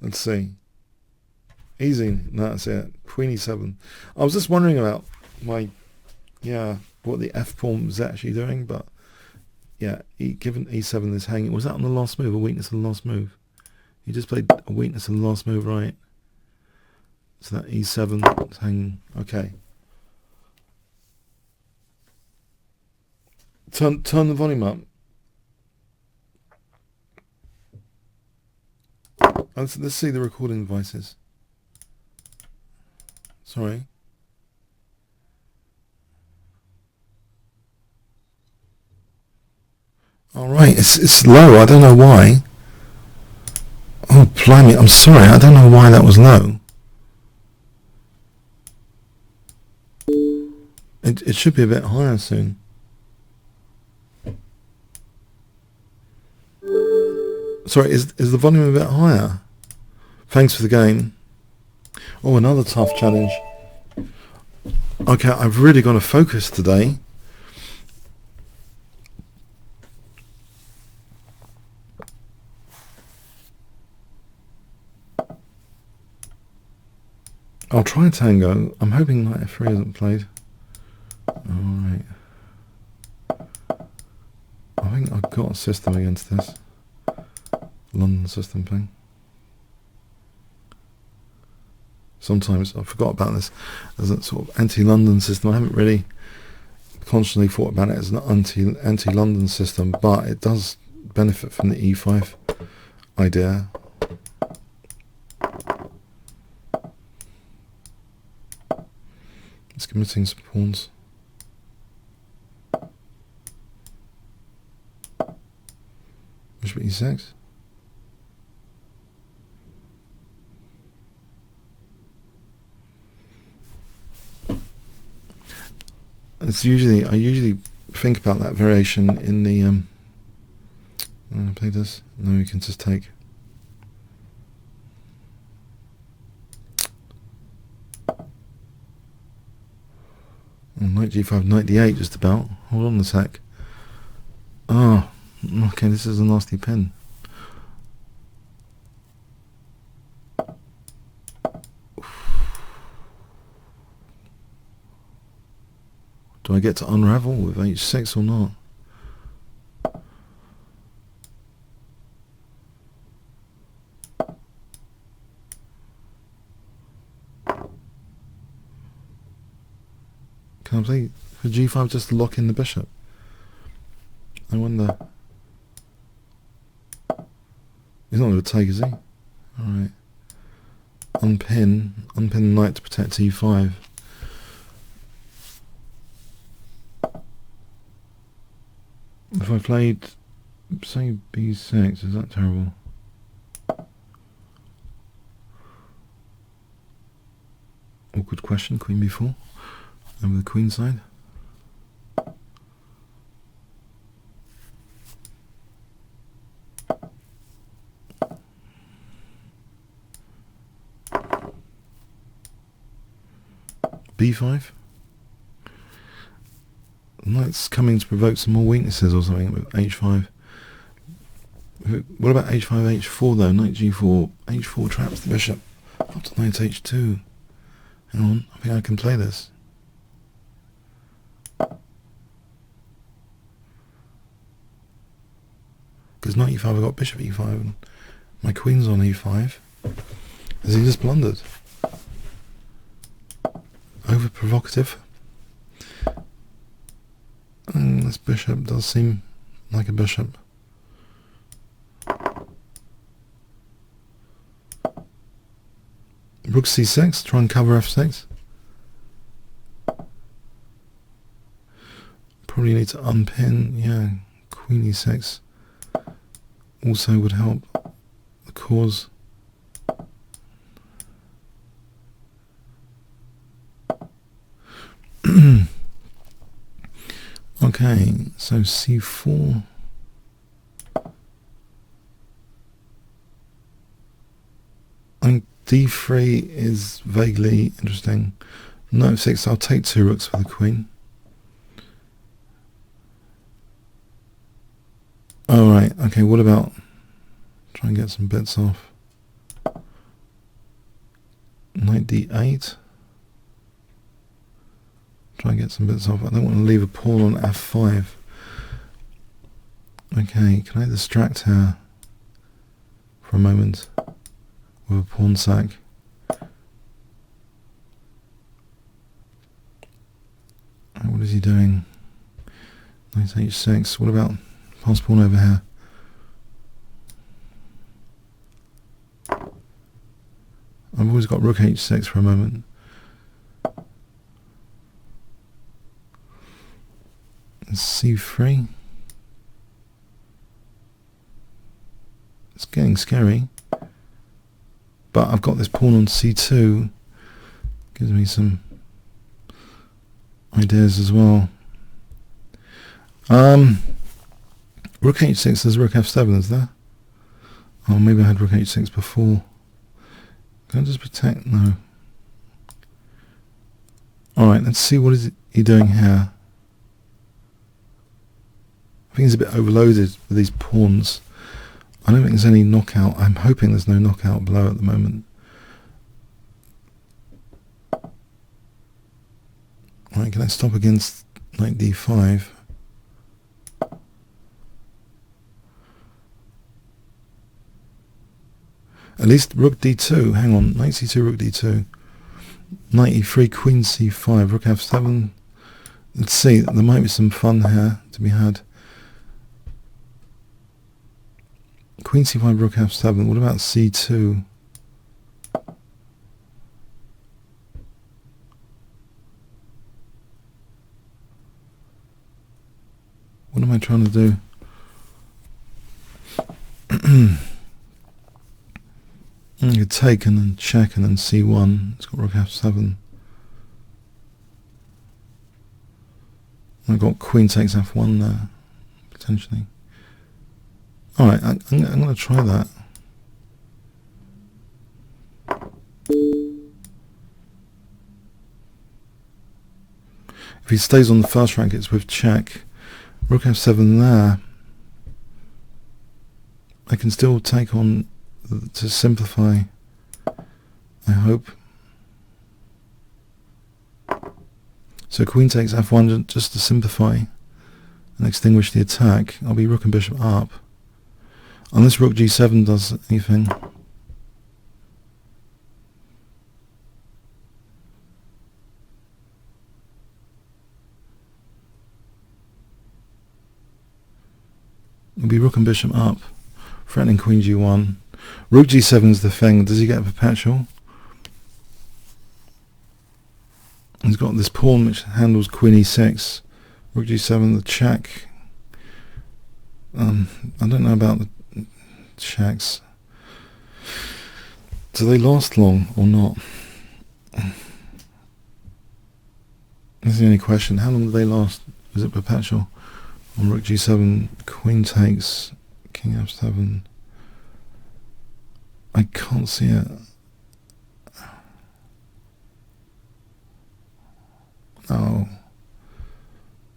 Let's see. Easy. No, that's it. Queen E7. I was just wondering about what the F pawn was actually doing, but yeah, given E7 is hanging. Was that on the last move? A weakness of the last move? He just played a weakness of the last move, right? So that E7 is hanging. Okay. Turn the volume up. Let's see the recording devices. Sorry. All right, it's low. I don't know why. Oh, blimey! I'm sorry. I don't know why that was low. It should be a bit higher soon. Sorry, is the volume a bit higher? Thanks for the game. Oh, another tough challenge. Okay, I've really got to focus today. I'll try Tango. I'm hoping Knight F3 isn't played. Alright. I think I've got a system against this. London system thing. Sometimes I forgot about this as a sort of anti-London system. I haven't really consciously thought about it as an anti-London system, but it does benefit from the E5 idea. It's committing some pawns. Bishop e6. It's usually, I usually think about that variation in the play this. No, you can just take. Knight g5, knight d8 just about. Hold on a sec. Oh, okay, this is a nasty pin. Do I get to unravel with h6 or not? Can I play for g5 just to lock in the bishop? I wonder. He's not going to take, is he? Alright. Unpin the knight to protect e5. If I played, say, b6, is that terrible? Awkward question, queen b4. Over the queen side. b5. Knight's coming to provoke some more weaknesses or something with h5. What about h5, h4 though? Knight g4, h4 traps the bishop. Up to knight h2. Hang on, I think I can play this. Because knight e5, I've got bishop e5 and my queen's on e5. Has he just blundered? Over provocative. And this bishop does seem like a bishop. Rook c6, try and cover f6. Probably need to unpin, yeah, queen e6 also would help the cause. Okay, so c4. I think d3 is vaguely interesting. Knight f6, I'll take 2 rooks for the queen. Alright, okay, what about try and get some bits off. Knight d8. Try and get some bits off. I don't want to leave a pawn on f5. Okay, can I distract her for a moment with a pawn sack? What is he doing? Knight h6. What about pass pawn over here? I've always got rook h6 for a moment. c3. It's getting scary, but I've got this pawn on c2. Gives me some ideas as well. Rook h6, there's rook f7, is there? Oh, maybe I had rook h6 before. Can I just protect? No. Alright, let's see what is he doing here. I think he's a bit overloaded with these pawns. I don't think there's any knockout. I'm hoping there's no knockout blow at the moment. Alright, can I stop against knight d5? At least rook d2. Hang on, knight c2, rook d2. Knight e3, queen c5, rook f7. Let's see, there might be some fun here to be had. Queen c5, rook f7. What about c2? What am I trying to do? You could take and then check and then c1. It's got rook f7. I've got queen takes f1 there, potentially. Alright, I'm going to try that. If he stays on the first rank, it's with check. Rook f7 there. I can still take on to simplify, I hope. So queen takes f1 just to simplify and extinguish the attack. I'll be rook and bishop up. Unless rook g7 does anything. It'll be rook and bishop up. Threatening queen g1. Rook g7 is the thing. Does he get a perpetual? He's got this pawn which handles queen e6. Rook g7, the check. I don't know about the checks. Do they last long or not? That's the only question. How long do they last? Is it perpetual? On rook g7, queen takes, king f7. I can't see it. Oh.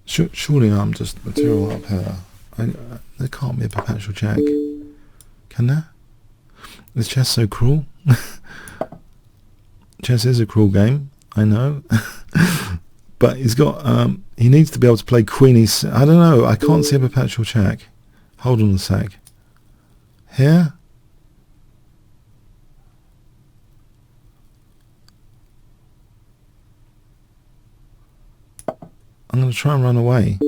Surely I'm just material up here. There can't be a perpetual check. Can there? Is chess so cruel? Chess is a cruel game, I know. But he's got, he needs to be able to play queen e6. I don't know, I can't see a perpetual check. Hold on a sec. Here? I'm going to try and run away.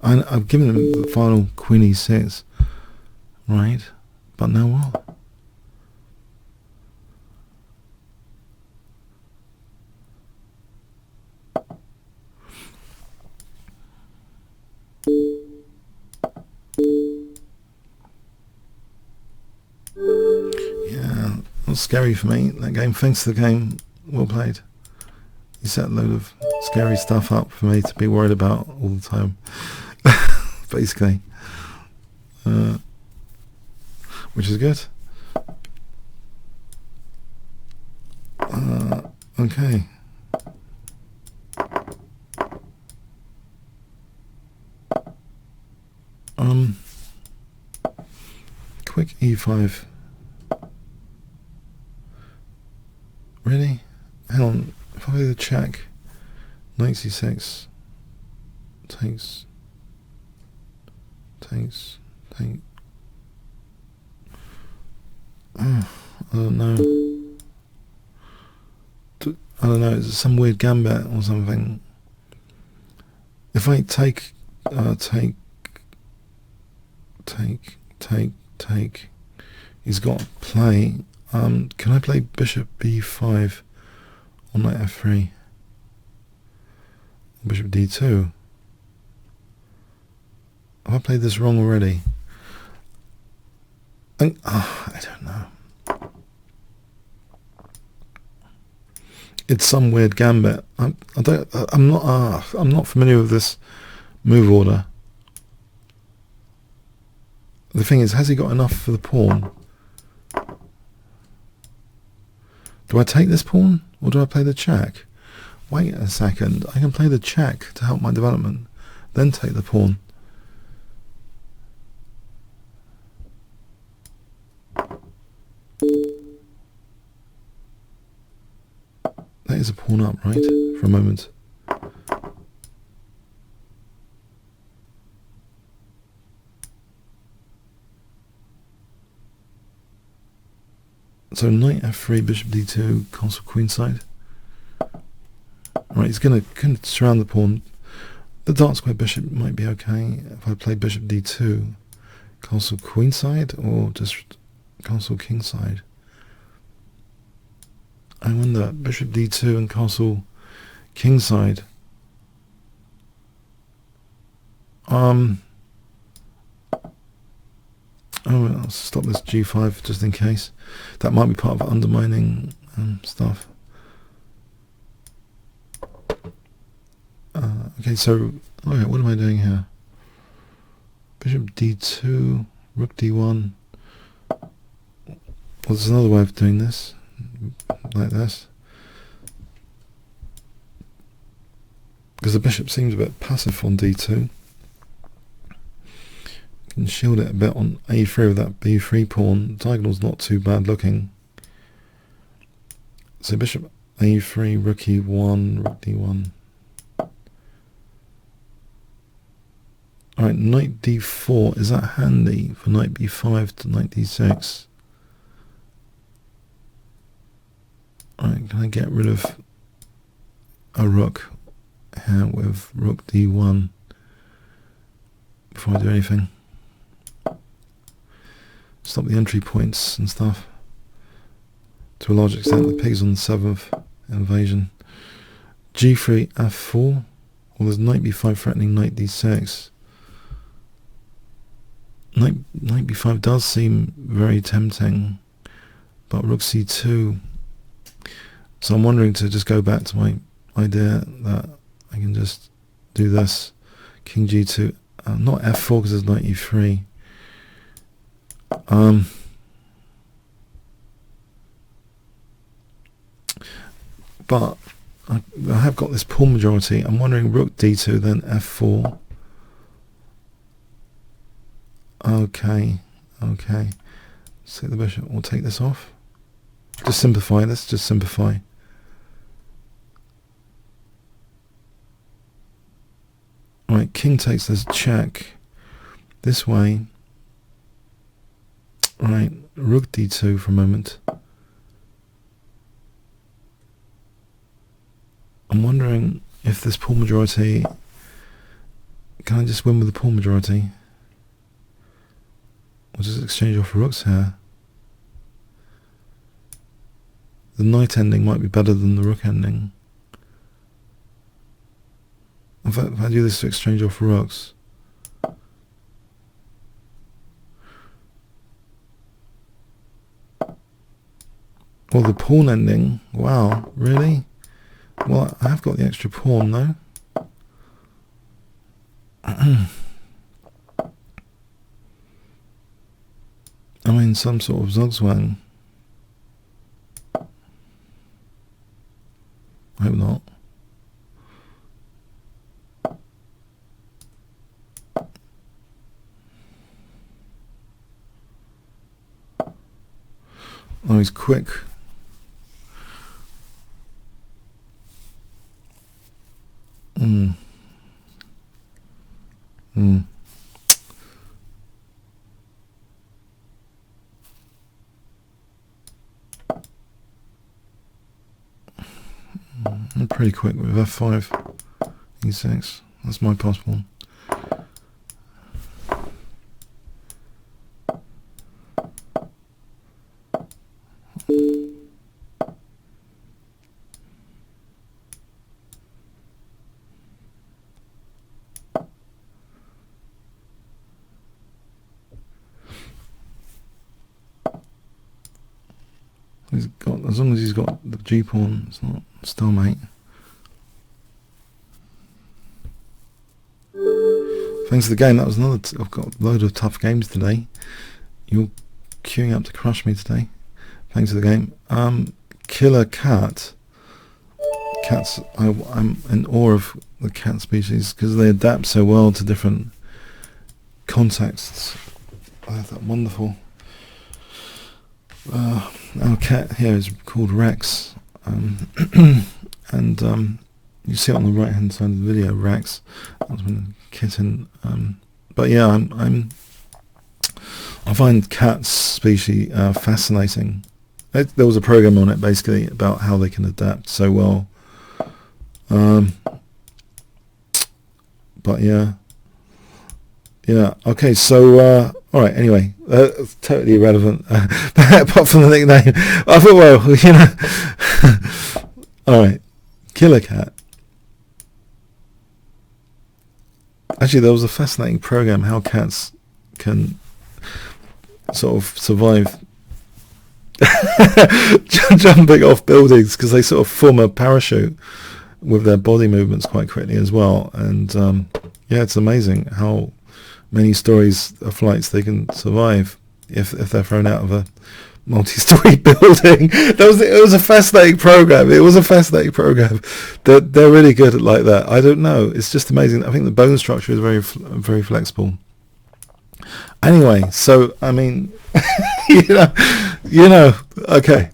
I've given him the final queen e6, right? But now what? Yeah, that's scary for me, that game. Thanks to the game. Well played. You set a load of scary stuff up for me to be worried about all the time. Basically. Which is good. Okay. Quick e5. Really? Hang on. If I play the check, knight c6 takes. I don't know. I don't know. Is it some weird gambit or something? If I take, he's got to play. Can I play bishop b5 on knight f3? Bishop d2. Have I played this wrong already? I don't know. It's some weird gambit. I'm not familiar with this move order. The thing is, has he got enough for the pawn? Do I take this pawn or do I play the check? Wait a second. I can play the check to help my development, then take the pawn. That is a pawn up, right? For a moment. So knight f3, bishop d2, castle queenside. Right, he's going to surround the pawn. The dark square bishop might be okay if I play bishop d2, castle queenside, or just castle kingside. I wonder, bishop d2 and castle kingside. Oh, I'll stop this g5 just in case. That might be part of undermining stuff. Okay, so okay, what am I doing here? Bishop d2, rook d1. Well, there's another way of doing this, like this, because the bishop seems a bit passive on d2. Can shield it a bit on a3 with that b3 pawn. The diagonal's not too bad looking. So bishop a3, rook e1, rook d1. Alright, knight d4, is that handy for knight b5 to knight d6? Alright, can I get rid of a rook here with rook d1 before I do anything? Stop the entry points and stuff. To a large extent, the pig's on the 7th invasion. g3, f4. Well, there's knight b5 threatening knight d6. Knight b5 does seem very tempting, but rook c2. So I'm wondering to just go back to my idea that I can just do this. King g2, not f4 because there's knight e3. But I have got this pawn majority. I'm wondering rook d2, then f4. Okay. Let's take the bishop. We'll take this off. Just simplify this. Just simplify. Right, king takes this check. This way. Right, rook d2 for a moment. I'm wondering if this pawn majority, can I just win with the pawn majority? Or just exchange off rooks here? The knight ending might be better than the rook ending. In fact, if I do this to exchange off rooks, well, the pawn ending, wow, really? Well, I have got the extra pawn, though. I mean, some sort of zugzwang. I hope not. Oh, he's quick. I'm pretty quick with f5, e6. That's my possible. He's got, as long as he's got the G pawn, it's not stalemate. Thanks for the game. That was another. I've got a load of tough games today. You're queuing up to crush me today. Thanks for the game. Killercat. Cats. I'm in awe of the cat species because they adapt so well to different contexts. I have that wonderful. Our cat here is called Rex, and you see it on the right hand side of the video, Rex. That's my kitten. But yeah, I find cat species fascinating. There was a program on it basically about how they can adapt so well. But yeah. Okay. So all right. Anyway, totally irrelevant. Apart from the nickname, I thought, well, Alright, Killercat. Actually, there was a fascinating program how cats can sort of survive jumping off buildings, because they sort of form a parachute with their body movements quite quickly as well. And yeah, it's amazing how many stories of flights they can survive if they're thrown out of a multi-story building. It was a fascinating program. It was a fascinating program. They're really good at like that. I don't know. It's just amazing. I think the bone structure is very flexible. Anyway, so I mean, you know. Okay.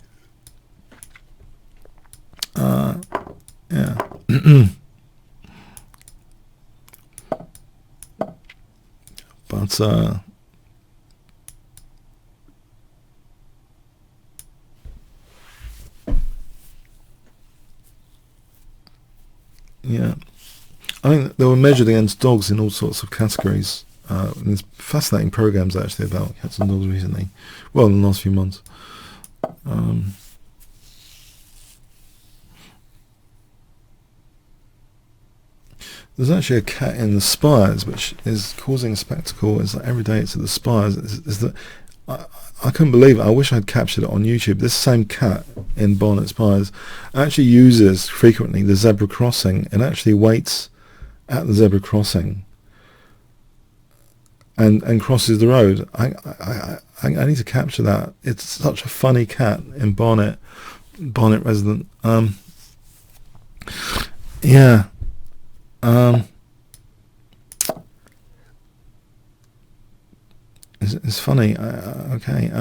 Yeah. But yeah, I mean, they were measured against dogs in all sorts of categories. And there's fascinating programs actually about cats and dogs recently. Well, in the last few months. There's actually a cat in the spires which is causing a spectacle. It's like every day it's at the spires. I couldn't believe it. I wish I'd captured it on YouTube. This same cat in Barnet Spires actually uses frequently the zebra crossing and actually waits at the zebra crossing and crosses the road. I need to capture that. It's such a funny cat in Barnet resident. Yeah. It's funny. Okay.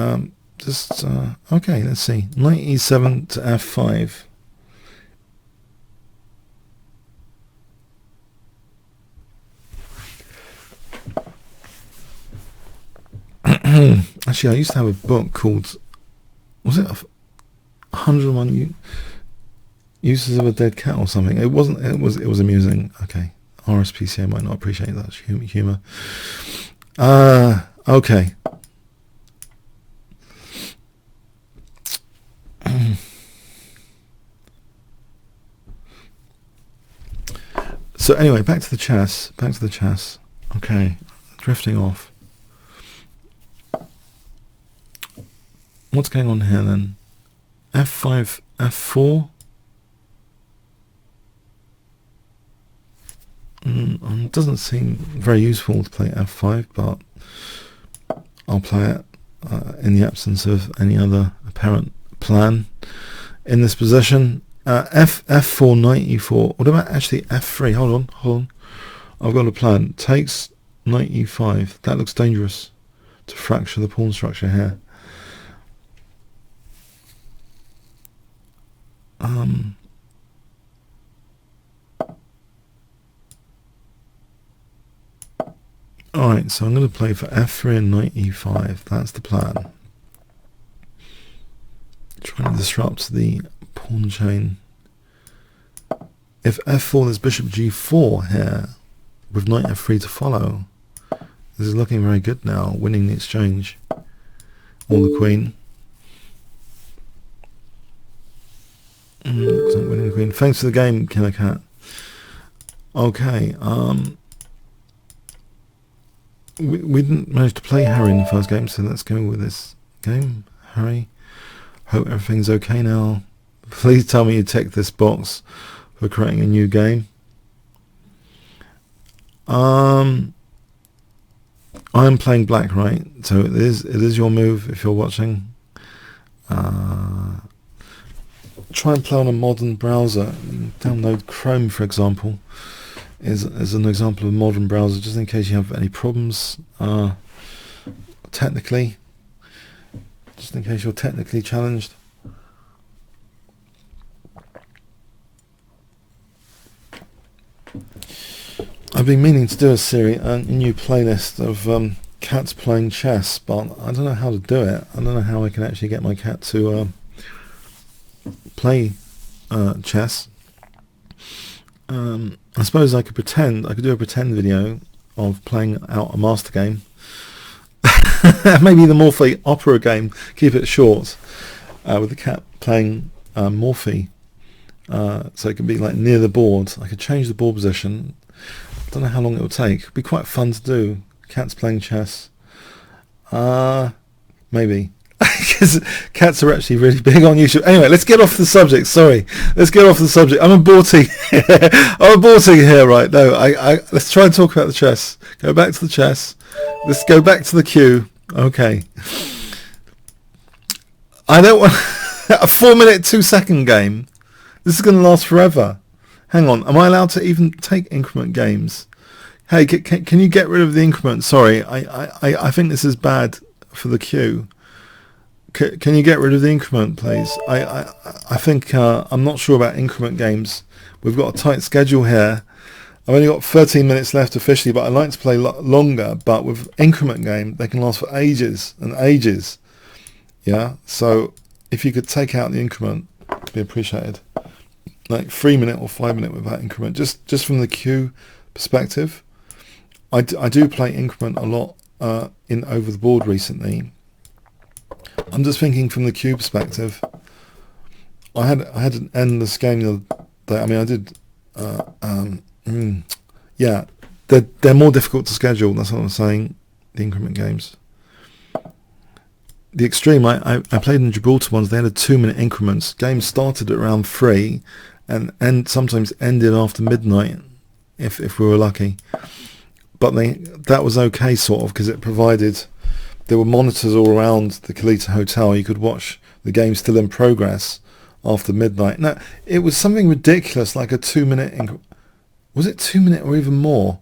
Okay. Let's see. Knight e7 to f5. Actually, I used to have a book called, was it 101 Uses of a Dead Cat or something? It wasn't. It was amusing. Okay. RSPCA might not appreciate that humor. Okay. So anyway, back to the chess. Okay, drifting off. What's going on here then? F5, F4. Doesn't seem very useful to play F5, but I'll play it in the absence of any other apparent plan in this position. F4, knight e4. What about actually F3? Hold on. I've got a plan. Takes knight e5. That looks dangerous to fracture the pawn structure here. Alright, so I'm going to play for f3 and knight e5. That's the plan. Trying to disrupt the pawn chain. If f4, there's bishop g4 here, with knight f3 to follow. This is looking very good now, winning the exchange. Or the queen. Looks like winning the queen. Thanks for the game, Killercat. Okay, we didn't manage to play Harry in the first game, so let's go with this game. Harry, hope everything's okay now. Please tell me you tick this box for creating a new game. I'm playing black, right? So it is your move if you're watching. Try and play on a modern browser. Download Chrome, for example, is an example of a modern browser, just in case you have any problems technically, just in case you're technically challenged. I've been meaning to do a new playlist of cats playing chess, but I don't know how to do it. I don't know how I can actually get my cat to play chess. I suppose I could do a pretend video of playing out a master game. Maybe the Morphe opera game, keep it short, with the cat playing Morphe so it can be like near the board. I could change the board position. I don't know how long it will take. It'd be quite fun to do. Cats playing chess. Maybe. Because cats are actually really big on YouTube. Anyway, let's get off the subject. Sorry, let's get off the subject. I'm aborting. I'm aborting here, right? No, let's try and talk about the chess. Go back to the chess. Let's go back to the queue. Okay. I don't want a 4-minute, 2-second game. This is going to last forever. Hang on. Am I allowed to even take increment games? Hey, can you get rid of the increment? Sorry, I think this is bad for the queue. Can you get rid of the increment, please? I think I'm not sure about increment games. We've got a tight schedule here. I've only got 13 minutes left officially, but I like to play longer. But with increment game, they can last for ages and ages. Yeah. So if you could take out the increment, it'd be appreciated. Like 3-minute or 5-minute without increment, just from the queue perspective. I do play increment a lot in over the board recently. I'm just thinking from the queue perspective. I had an endless game the other day. I mean, I did. Yeah, they're more difficult to schedule. That's what I'm saying. The increment games. The extreme. I played in Gibraltar ones. They had 2-minute increments. Games started at around 3, and sometimes ended after midnight, if we were lucky. But that was okay, sort of, because it provided. There were monitors all around the Killercat hotel. You could watch the game still in progress after midnight. No, it was something ridiculous, like a 2-minute. Was it 2-minute or even more?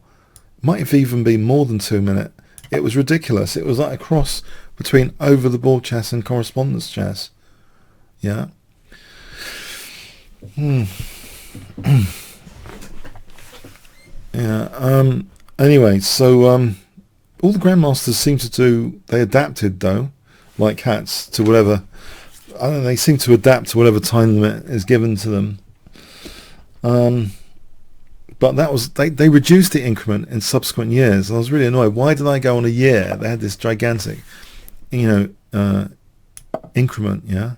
Might have even been more than 2-minute. It was ridiculous. It was like a cross between over-the-board chess and correspondence chess. Yeah. Yeah. Anyway, so all the grandmasters seem to do. They adapted though, like cats, to whatever. I don't know. They seem to adapt to whatever time limit is given to them. But that was they reduced the increment in subsequent years. I was really annoyed. Why did I go on a year? They had this gigantic, increment. Yeah.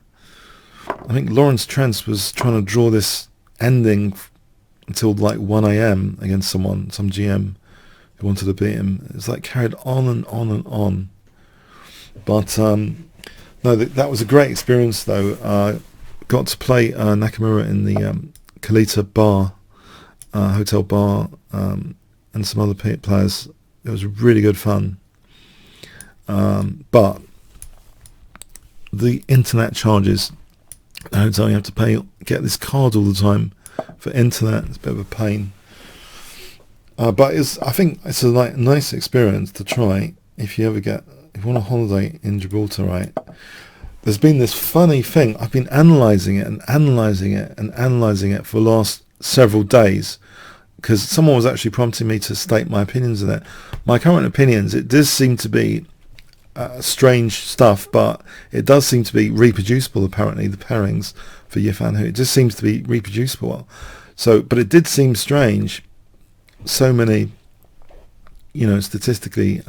I think Lawrence Trent was trying to draw this ending until like 1 a.m. against some GM who wanted to beat him. It's like carried on and on and on. But no, that was a great experience though. Got to play Nakamura in the Killercat bar, hotel bar, and some other players. It was really good fun. But the internet charges, the hotel, you have to get this card all the time for internet. It's a bit of a pain. But I think it's a nice experience to try if you want a holiday in Gibraltar, right? There's been this funny thing. I've been analysing it for the last several days because someone was actually prompting me to state my opinions on it. My current opinions, it does seem to be strange stuff, but it does seem to be reproducible, apparently, the pairings for Yifan Hu. It just seems to be reproducible. So, but it did seem strange. So many, statistically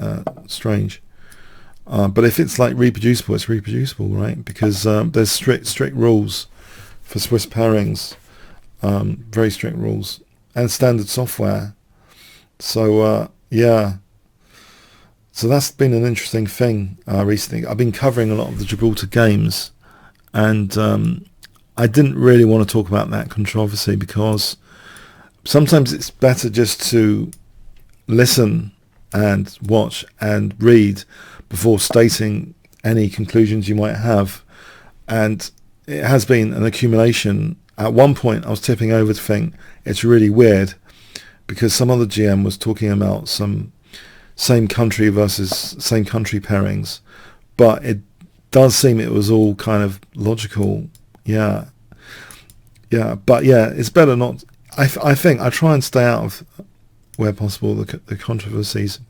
strange. But if it's like reproducible, it's reproducible, right? Because there's strict rules for Swiss pairings, very strict rules, and standard software. So, yeah. So that's been an interesting thing recently. I've been covering a lot of the Gibraltar games, and I didn't really want to talk about that controversy because sometimes it's better just to listen and watch and read before stating any conclusions you might have. And it has been an accumulation. At one point I was tipping over to think it's really weird because some other GM was talking about some same country versus same country pairings, but it does seem it was all kind of logical. Yeah, but yeah, it's better not. I think I try and stay out of, where possible, the controversies.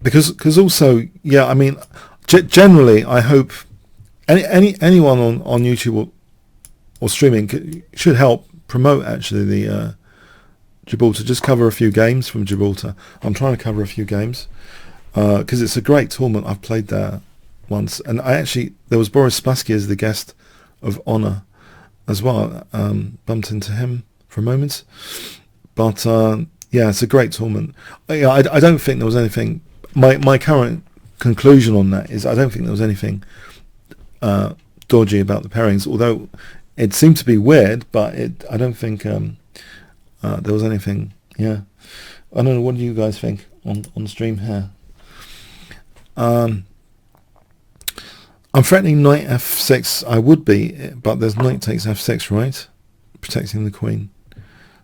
Because also, yeah, I mean, generally, I hope anyone on YouTube or streaming should help promote actually the Gibraltar. Just cover a few games from Gibraltar. I'm trying to cover a few games because it's a great tournament. I've played there once, and there was Boris Spassky as the guest of honor as well. Bumped into him for a moment, but yeah, it's a great tournament. Yeah, I don't think there was anything. My current conclusion on that is I don't think there was anything dodgy about the pairings, although it seemed to be weird, but I don't think there was anything. Yeah, I don't know. What do you guys think on stream here? I'm threatening knight f6. I would be, but there's knight takes f6, right? Protecting the queen.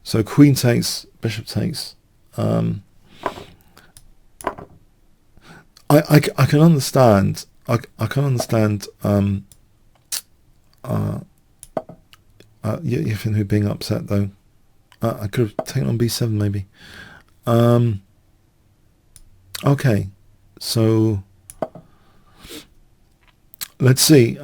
So queen takes, bishop takes. I can understand. I can understand. Yifin who being upset though. I could have taken on b7 maybe. Okay, so let's see.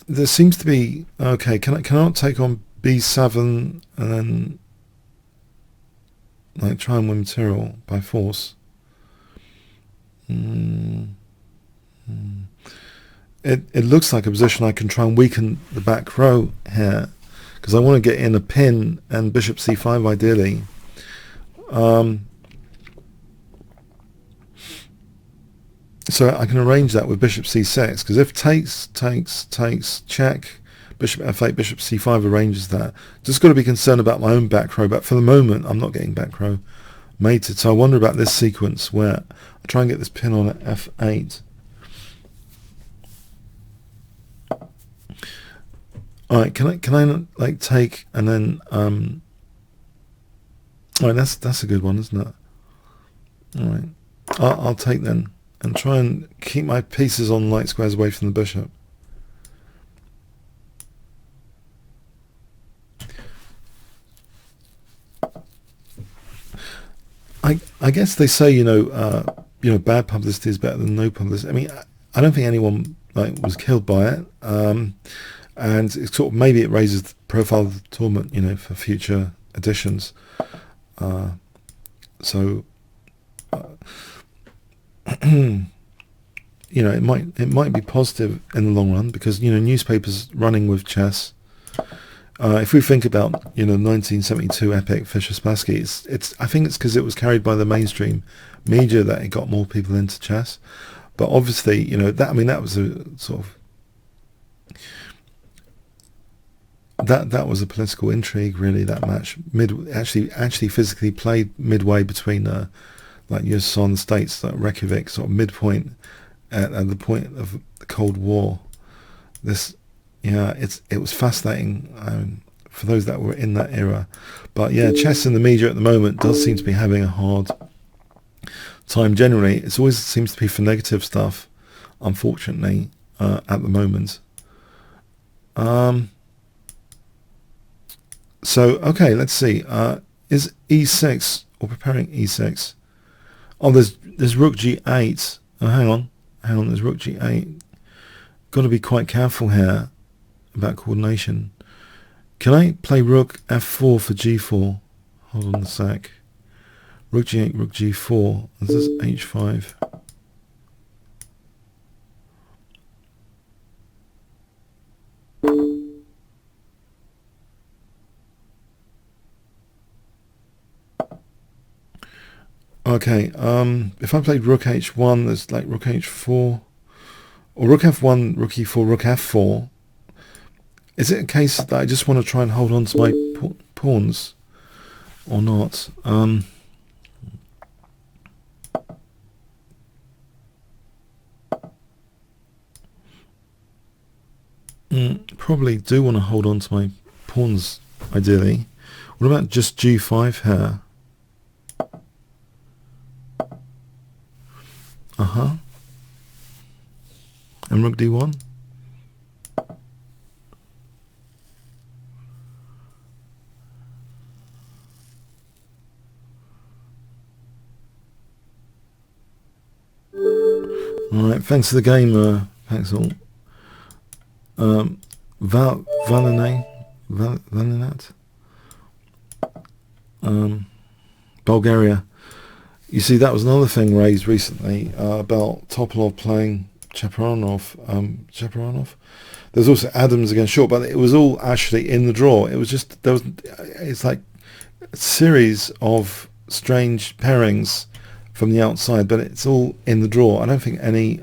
There seems to be okay. Can I take on b7 and then like try and win material by force? It looks like a position I can try and weaken the back row here, because I want to get in a pin and bishop c5 ideally. So I can arrange that with bishop c6, because if takes, check, bishop f8, bishop c5 arranges that. Just got to be concerned about my own back row, but for the moment I'm not getting back row mated. So I wonder about this sequence where I try and get this pin on at f8. Alright, can I like take and then alright, that's a good one, isn't it? Alright. I'll take then and try and keep my pieces on light squares away from the bishop. I guess they say, bad publicity is better than no publicity. I mean, I don't think anyone was killed by it. And it's sort of, maybe it raises the profile of the tournament, for future editions. It might be positive in the long run, because newspapers running with chess. If we think about 1972 epic Fischer Spassky, I think it's because it was carried by the mainstream media that it got more people into chess. But obviously, that was a sort of that was a political intrigue, really. That match actually physically played midway between USSR and the States, like Reykjavik, sort of midpoint at the point of the Cold War. It was fascinating for those that were in that era. But yeah, chess in the media at the moment does seem to be having a hard time. Generally, it always seems to be for negative stuff, unfortunately, at the moment. So okay, let's see. Is e6 or preparing e6? Oh, there's rook g8. Oh, hang on. There's rook g8. Got to be quite careful here about coordination. Can I play rook f4 for g4? Hold on a sec. Rook g8, rook g4. This is h5. Okay, if I played rook h1, there's like rook h4, or rook f1, rook e4, rook f4. Is it a case that I just want to try and hold on to my pawns, or not? Probably do want to hold on to my pawns, ideally. What about just g5 here? And rook d1. Alright, thanks for the game, thanks all. Valinat, Bulgaria. You see, that was another thing raised recently about Topalov playing Cheparanov. There's also Adams against Short, but it was all actually in the draw. It was just it's like a series of strange pairings from the outside, but it's all in the draw. I don't think any.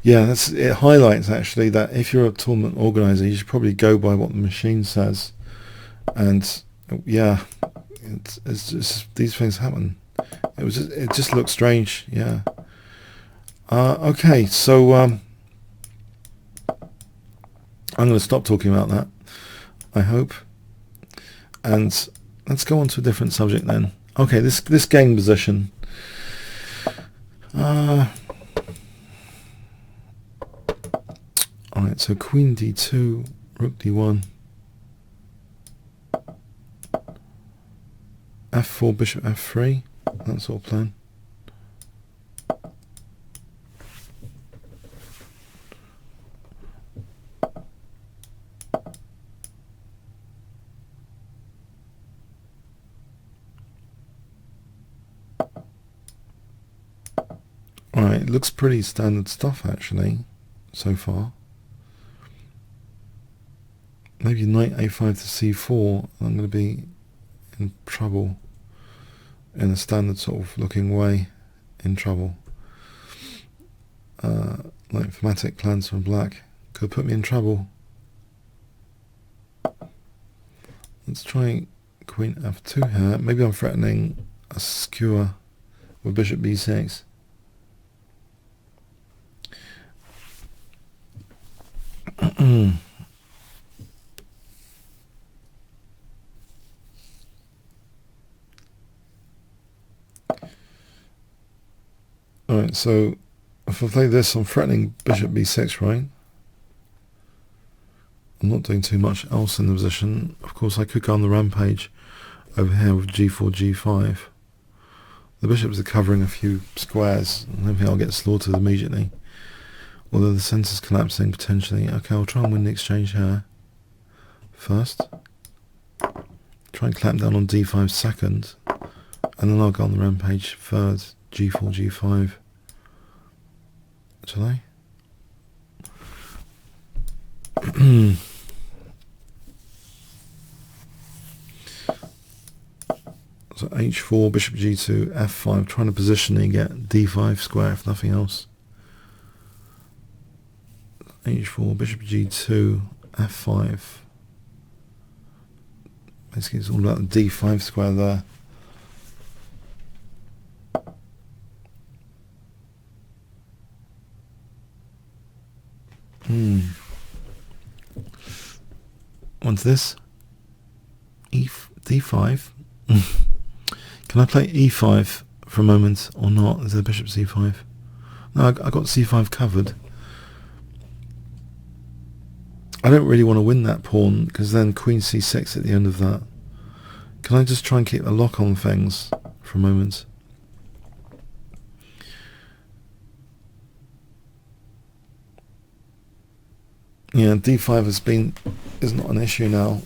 It highlights actually that if you're a tournament organizer, you should probably go by what the machine says. And yeah, it's just these things happen. It just looks strange. Yeah. Okay, so I'm going to stop talking about that, I hope, and let's go on to a different subject then. Okay, this game position. Alright, so Queen D2, Rook D1, F4, Bishop F3, that sort of plan. Alright, it looks pretty standard stuff actually, so far. Maybe knight a5 to c4, I'm going to be in trouble, in a standard sort of looking way, in trouble. Like thematic plans from black could put me in trouble. Let's try Queen f2 here. Maybe I'm threatening a skewer with Bishop b6. Alright, so if I play this, I'm threatening Bishop b6, right? I'm not doing too much else in the position. Of course, I could go on the rampage over here with g4, g5. The bishops are covering a few squares. I don't think I'll get slaughtered immediately. Although the centre's collapsing potentially. Okay, I'll try and win the exchange here first. Try and clamp down on d5 second. And then I'll go on the rampage third. g4, g5. Shall I? So h4, bishop g2, f5, trying to positionally get d5 square if nothing else. h4, bishop g2, f5. Basically it's all about the d5 square there. What's this? d5. Can I play e5 for a moment or not? Is there bishop c5? No, I got c5 covered. I don't really want to win that pawn because then queen c6 at the end of that. Can I just try and keep a lock on things for a moment? Yeah, d5 is not an issue now.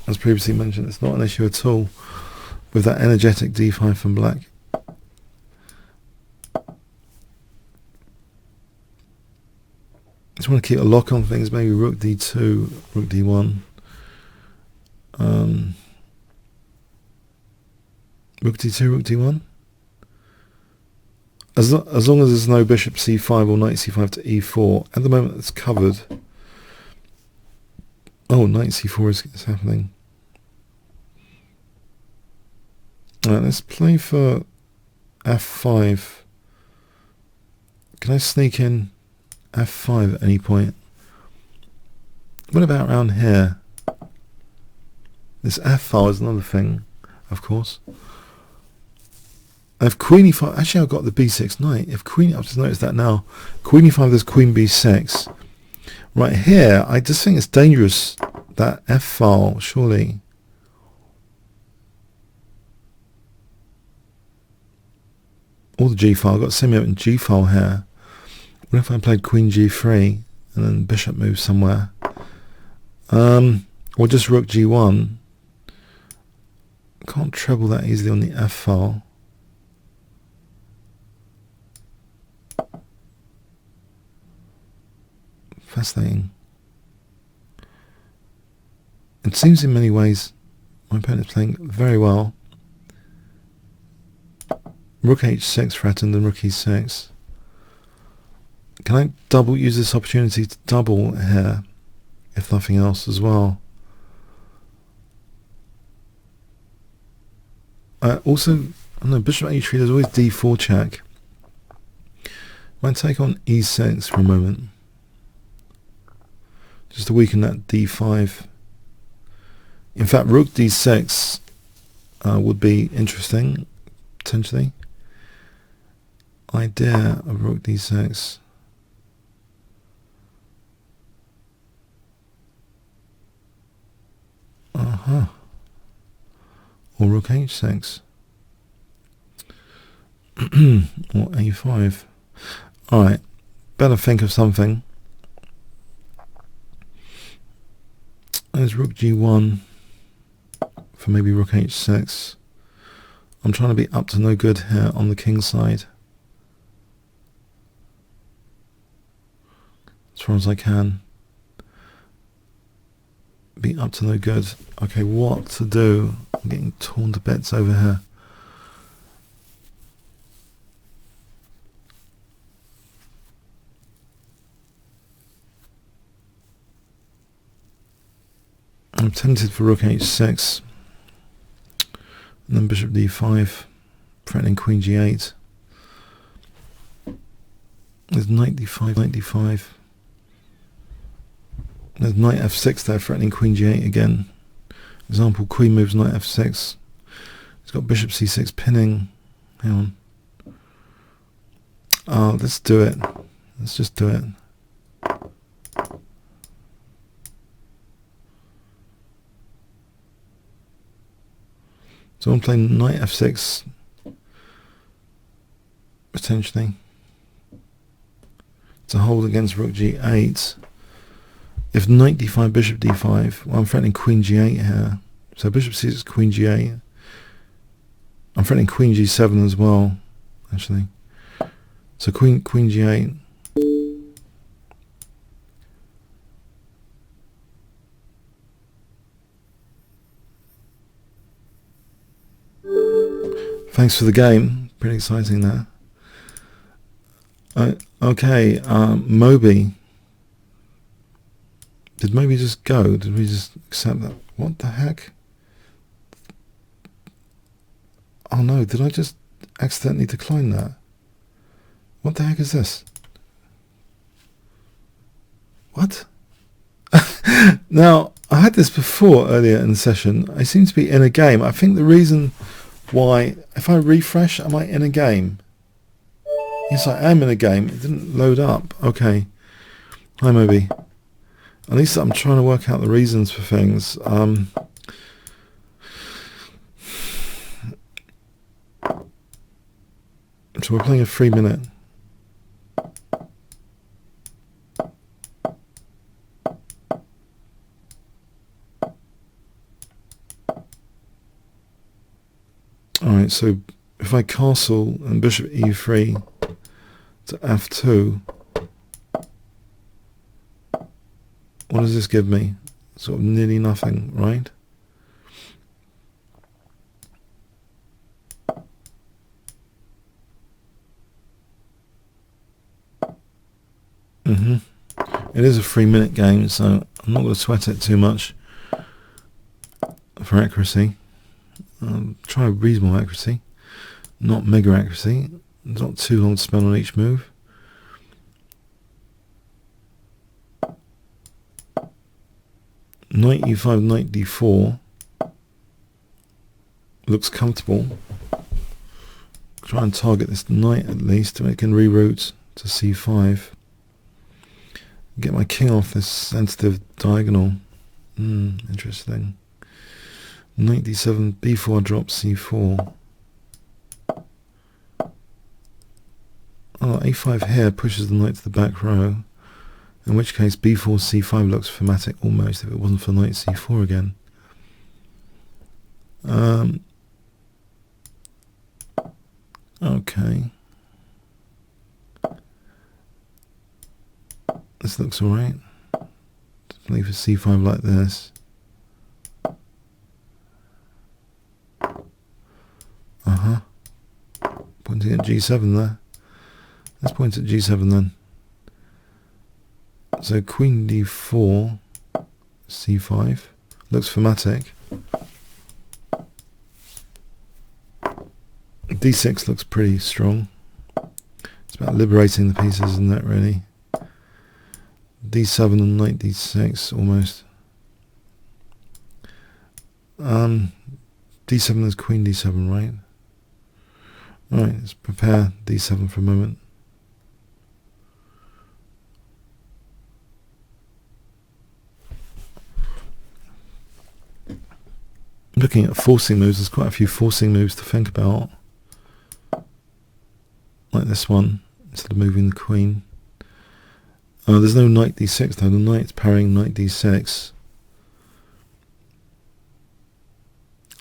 As previously mentioned, it's not an issue at all with that energetic d5 from black. Just want to keep a lock on things, maybe rook d2, rook d1. Rook d2, rook d1. As long as there's no bishop c5 or knight c5 to e4, at the moment it's covered. Oh, knight c4 is happening. Alright, let's play for f5. Can I sneak in f5 at any point? What about around here? This f file is another thing, of course. If queen e5, actually I've got the b6 knight. If queen, I've just noticed that now. Queen e5, there's queen b6. Right here, I just think it's dangerous, that f file, surely. Or the g file, I've got semi-open g file here. What if I played queen g3 and then bishop moves somewhere? Or just rook g1. Can't treble that easily on the f file. Fascinating. It seems in many ways my opponent's playing very well. Rook h6 threatened and rook e6. Can I use this opportunity to double here, if nothing else as well? Also, I don't know, bishop h3, there's always d4 check. Might take on e6 for a moment, just to weaken that d5. In fact, rook d6 would be interesting, potentially. Idea of rook d6. Or rook h6. Or a5. Alright, better think of something. There's rook g1 for maybe rook h6. I'm trying to be up to no good here on the king side, as far as I can. Be up to no good. Okay, what to do? I'm getting torn to bits over here. I'm tempted for rook h6, and then bishop d5, threatening queen g8. There's knight d5, knight d5. There's knight f6 there, threatening queen g8 again. Example, queen moves knight f6. It's got bishop c6 pinning. Hang on. Oh, let's do it. Let's just do it. So I'm playing knight f6, potentially, to hold against rook g8. If knight d5, bishop d5, well, I'm threatening queen g8 here. So bishop c6, queen g8. I'm threatening queen g7 as well, actually. So queen g8. Thanks for the game. Pretty exciting there. Okay, Moby. Did Moby just go? Did we just accept that? What the heck? Oh no, did I just accidentally decline that? What the heck is this? What? Now, I had this before earlier in the session. I seem to be in a game. I think the reason why, if I refresh, am I in a game? Yes, I am in a game. It didn't load up. Okay. Hi, Moby. At least I'm trying to work out the reasons for things. So we're playing a 3-minute. Alright, so if I castle and bishop e3 to f2, what does this give me? Sort of nearly nothing, right? It is a 3-minute game, so I'm not going to sweat it too much for accuracy. Try reasonable accuracy, not mega accuracy. Not too long to spend on each move. Knight e5, knight d4 looks comfortable. Try and target this knight at least, so it can reroute to c5. Get my king off this sensitive diagonal. Interesting. Knight d7, b4 drop c4. Oh, a5 here pushes the knight to the back row. In which case b4 c5 looks thematic almost if it wasn't for knight c4 again. Okay. This looks alright. Leave a c5 like this. Pointing at g7 there. Let's point at g7 then. So queen d4, c5. Looks thematic. d6 looks pretty strong. It's about liberating the pieces, isn't it, really? d7 and knight d6 almost. d7 is queen d7, right? Right, let's prepare d7 for a moment. Looking at forcing moves, there's quite a few forcing moves to think about. Like this one, instead of moving the queen. There's no knight d6 though, the knight's parrying knight d6.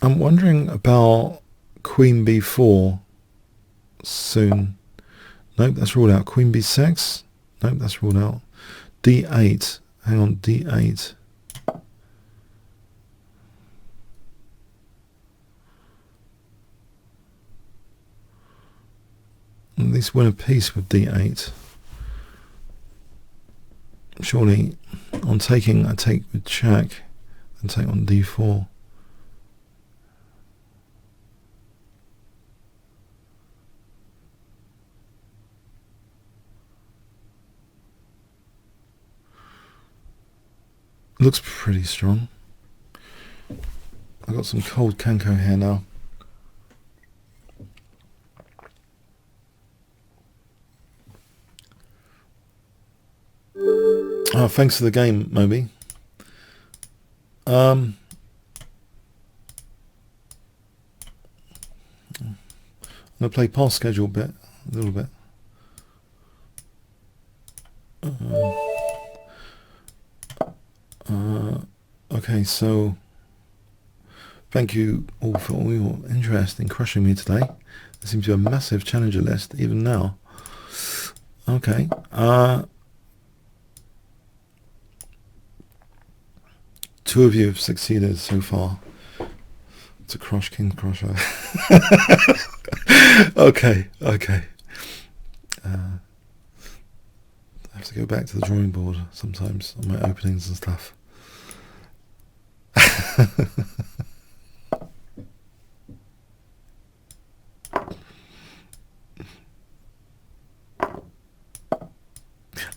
I'm wondering about queen b4 soon. Nope, that's ruled out. Queen b6? Nope, that's ruled out. d8. Hang on, d8. At least win a piece with d8. Surely on taking, I take with check and take on d4. Looks pretty strong. I've got some cold Kanko here now. Oh, thanks for the game, Moby. I'm going to play past schedule a little bit. Okay, so thank you all for all your interest in crushing me today. There seems to be a massive challenger list even now. Okay. Two of you have succeeded so far to crush Kingscrusher. Okay. I have to go back to the drawing board sometimes on my openings and stuff.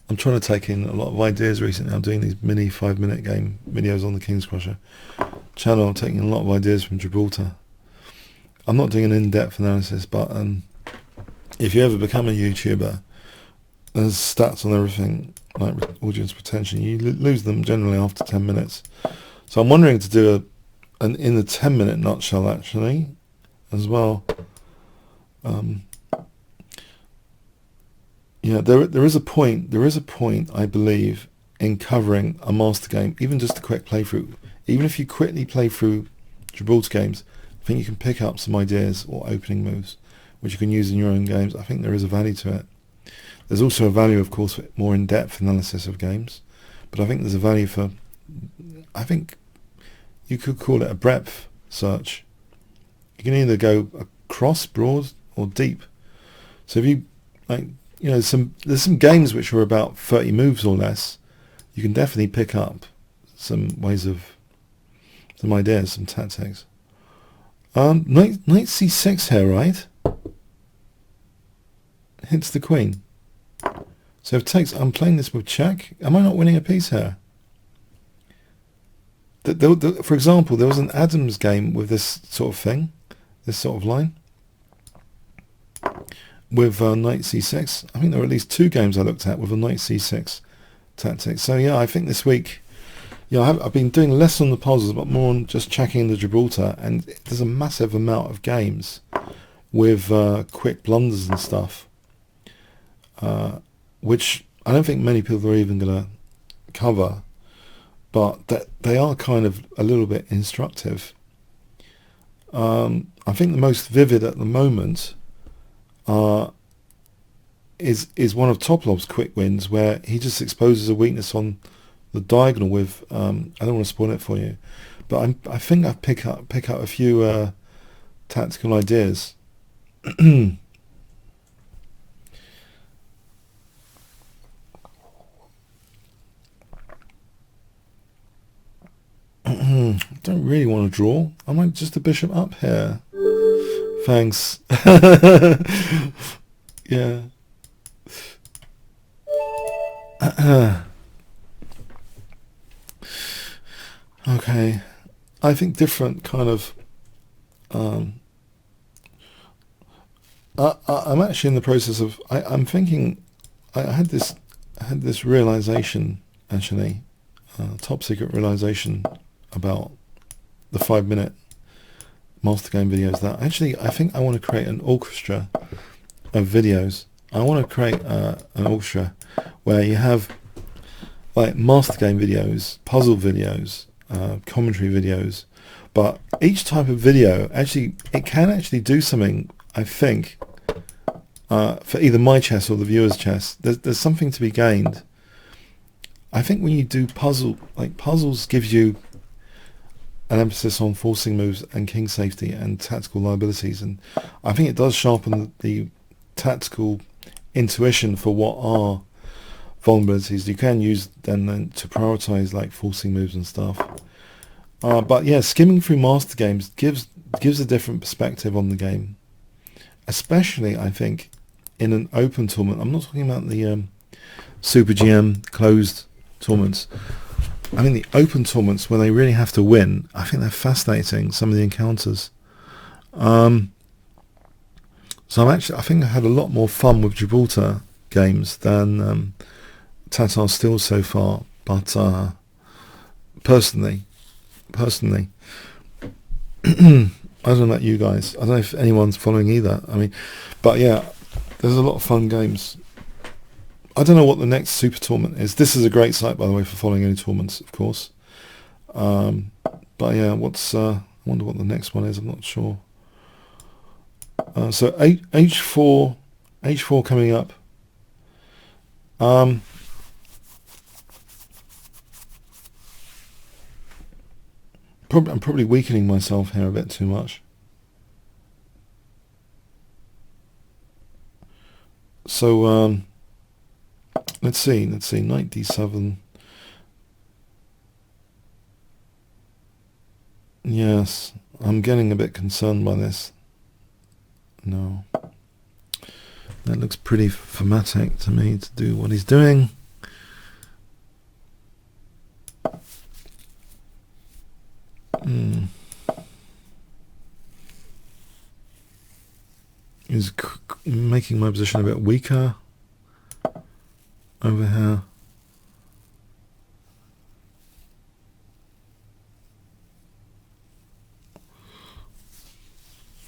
I'm trying to take in a lot of ideas recently. I'm doing these mini 5-minute game videos on the Kingscrusher channel. I'm taking a lot of ideas from Gibraltar. I'm not doing an in-depth analysis, but if you ever become a YouTuber, there's stats on everything, like audience retention. You lose them generally after 10 minutes. So I'm wondering to do an in the 10-minute nutshell actually, as well. Yeah, there is a point I believe in covering a master game, even just a quick playthrough. Even if you quickly play through Gibraltar games, I think you can pick up some ideas or opening moves which you can use in your own games. I think there is a value to it. There's also a value, of course, for more in-depth analysis of games, but I think there's a value for, I think you could call it a breadth search. You can either go across, broad, or deep. So if you, like, you know, there's some games which are about 30 moves or less. You can definitely pick up some ways of, some ideas, some tactics. Knight c6 here, right? Hits the queen. So if it takes, I'm playing this with check. Am I not winning a piece here? For example, there was an Adams game with this sort of thing, this sort of line, with knight c6. I think there were at least 2 games I looked at with a knight c6 tactic. So yeah, I think this week, yeah, I've been doing less on the puzzles, but more on just checking the Gibraltar, and there's a massive amount of games with quick blunders and stuff, which I don't think many people are even going to cover, but that they are kind of a little bit instructive. I think the most vivid at the moment are is one of Toplob's quick wins, where he just exposes a weakness on the diagonal with I don't want to spoil it for you, but I think I pick up a few tactical ideas. I don't really want to draw. I might just a bishop up here. Thanks. Yeah. Okay. I think different kind of I'm actually in the process of I'm thinking I had this realization, actually, top secret realization about the 5-minute master game videos, that actually I think I want to create an orchestra of videos. I want to create an orchestra where you have like master game videos, puzzle videos, commentary videos, but each type of video actually can do something, I think, for either my chess or the viewer's chess. There's something to be gained. I think when you do puzzles gives you an emphasis on forcing moves and king safety and tactical liabilities, and I think it does sharpen the tactical intuition for what are vulnerabilities you can use then to prioritize like forcing moves and stuff. But yeah, skimming through master games gives a different perspective on the game, especially I think in an open tournament. I'm not talking about the Super GM closed tournaments. I mean the open tournaments where they really have to win. I think they're fascinating, some of the encounters. So I think I had a lot more fun with Gibraltar games than Tatar Steel so far. But personally, I don't know about you guys. I don't know if anyone's following either. I mean, but yeah, there's a lot of fun games. I don't know what the next super tournament is. This is a great site, by the way, for following any tournaments, of course. But yeah, I wonder what the next one is. I'm not sure. So H4 coming up. I'm probably weakening myself here a bit too much. So let's see, knight d7. Yes, I'm getting a bit concerned by this. No, that looks pretty thematic to me to do what he's doing. He's making my position a bit weaker over here.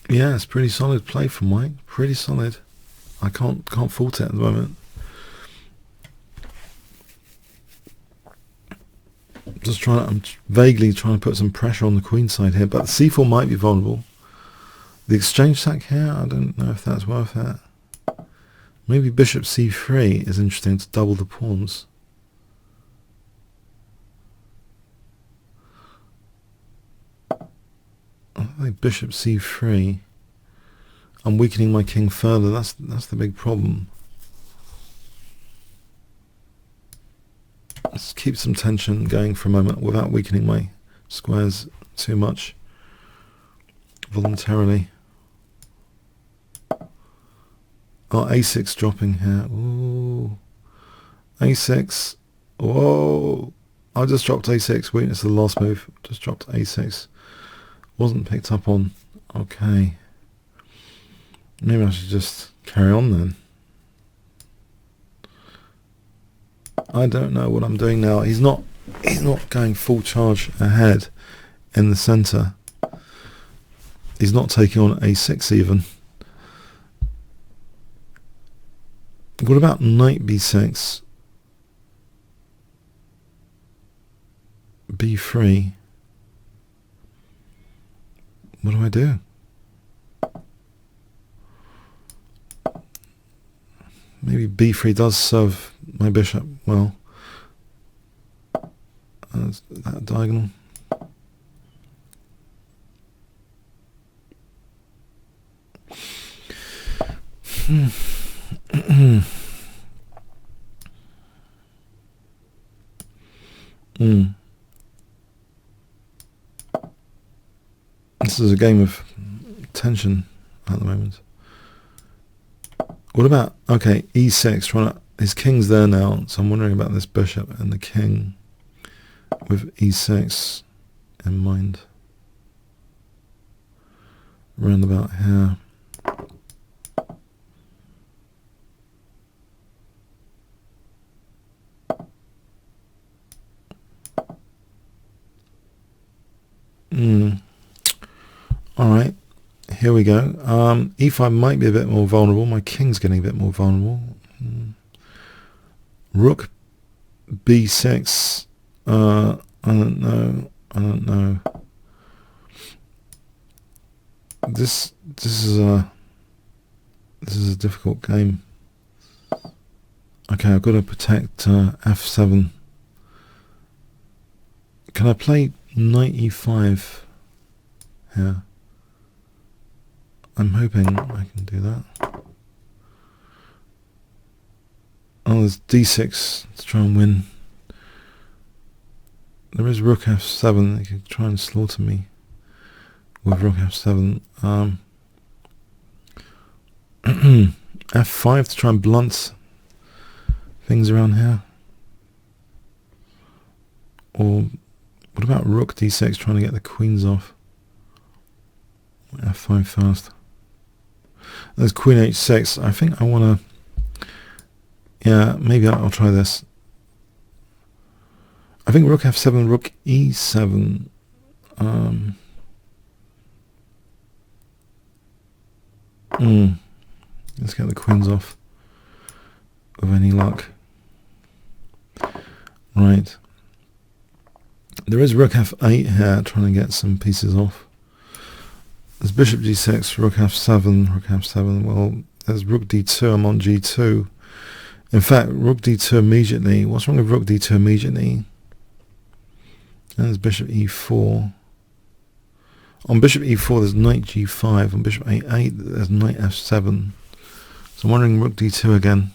Yeah, it's pretty solid play from White. Pretty solid. I can't fault it at the moment. I'm vaguely trying to put some pressure on the queen side here, but the c4 might be vulnerable. The exchange sack here, I don't know if that's worth it. Maybe bishop c3 is interesting to double the pawns. I think bishop c3. I'm weakening my king further. That's the big problem. Let's keep some tension going for a moment without weakening my squares too much voluntarily. Oh, a6 dropping here. Ooh, a6. Whoa! I just dropped a6. Weakness of the last move. Just dropped a6. Wasn't picked up on. Okay. Maybe I should just carry on then. I don't know what I'm doing now. He's not going full charge ahead in the center. He's not taking on a6 even. What about knight b6? b3. What do I do? Maybe b3 does serve my bishop well. That diagonal. This is a game of tension at the moment. What about, okay, e6, trying to, his king's there now, so I'm wondering about this bishop and the king with e6 in mind. Around about here. Alright, here we go. e5 might be a bit more vulnerable. My king's getting a bit more vulnerable. Rook b6. I don't know. This is a difficult game. Okay, I've got to protect f7. Can I play knight e5 here? I'm hoping I can do that. Oh, there's d6 to try and win. There is rook f7. They could try and slaughter me with rook f7. f5 to try and blunt things around here. Or what about rook d6, trying to get the queens off? f5 first. There's queen h6. I think I want to... Yeah, maybe I'll try this. I think rook f7, rook e7. Let's get the queens off with any luck. Right. There is rook f8 here, trying to get some pieces off. There's bishop g6, rook f7, rook f7. Well, there's rook d2, I'm on g2. In fact, rook d2 immediately. What's wrong with rook d2 immediately? And there's bishop e4. On bishop e4, there's knight g5. On bishop a8, there's knight f7. So I'm wondering rook d2 again.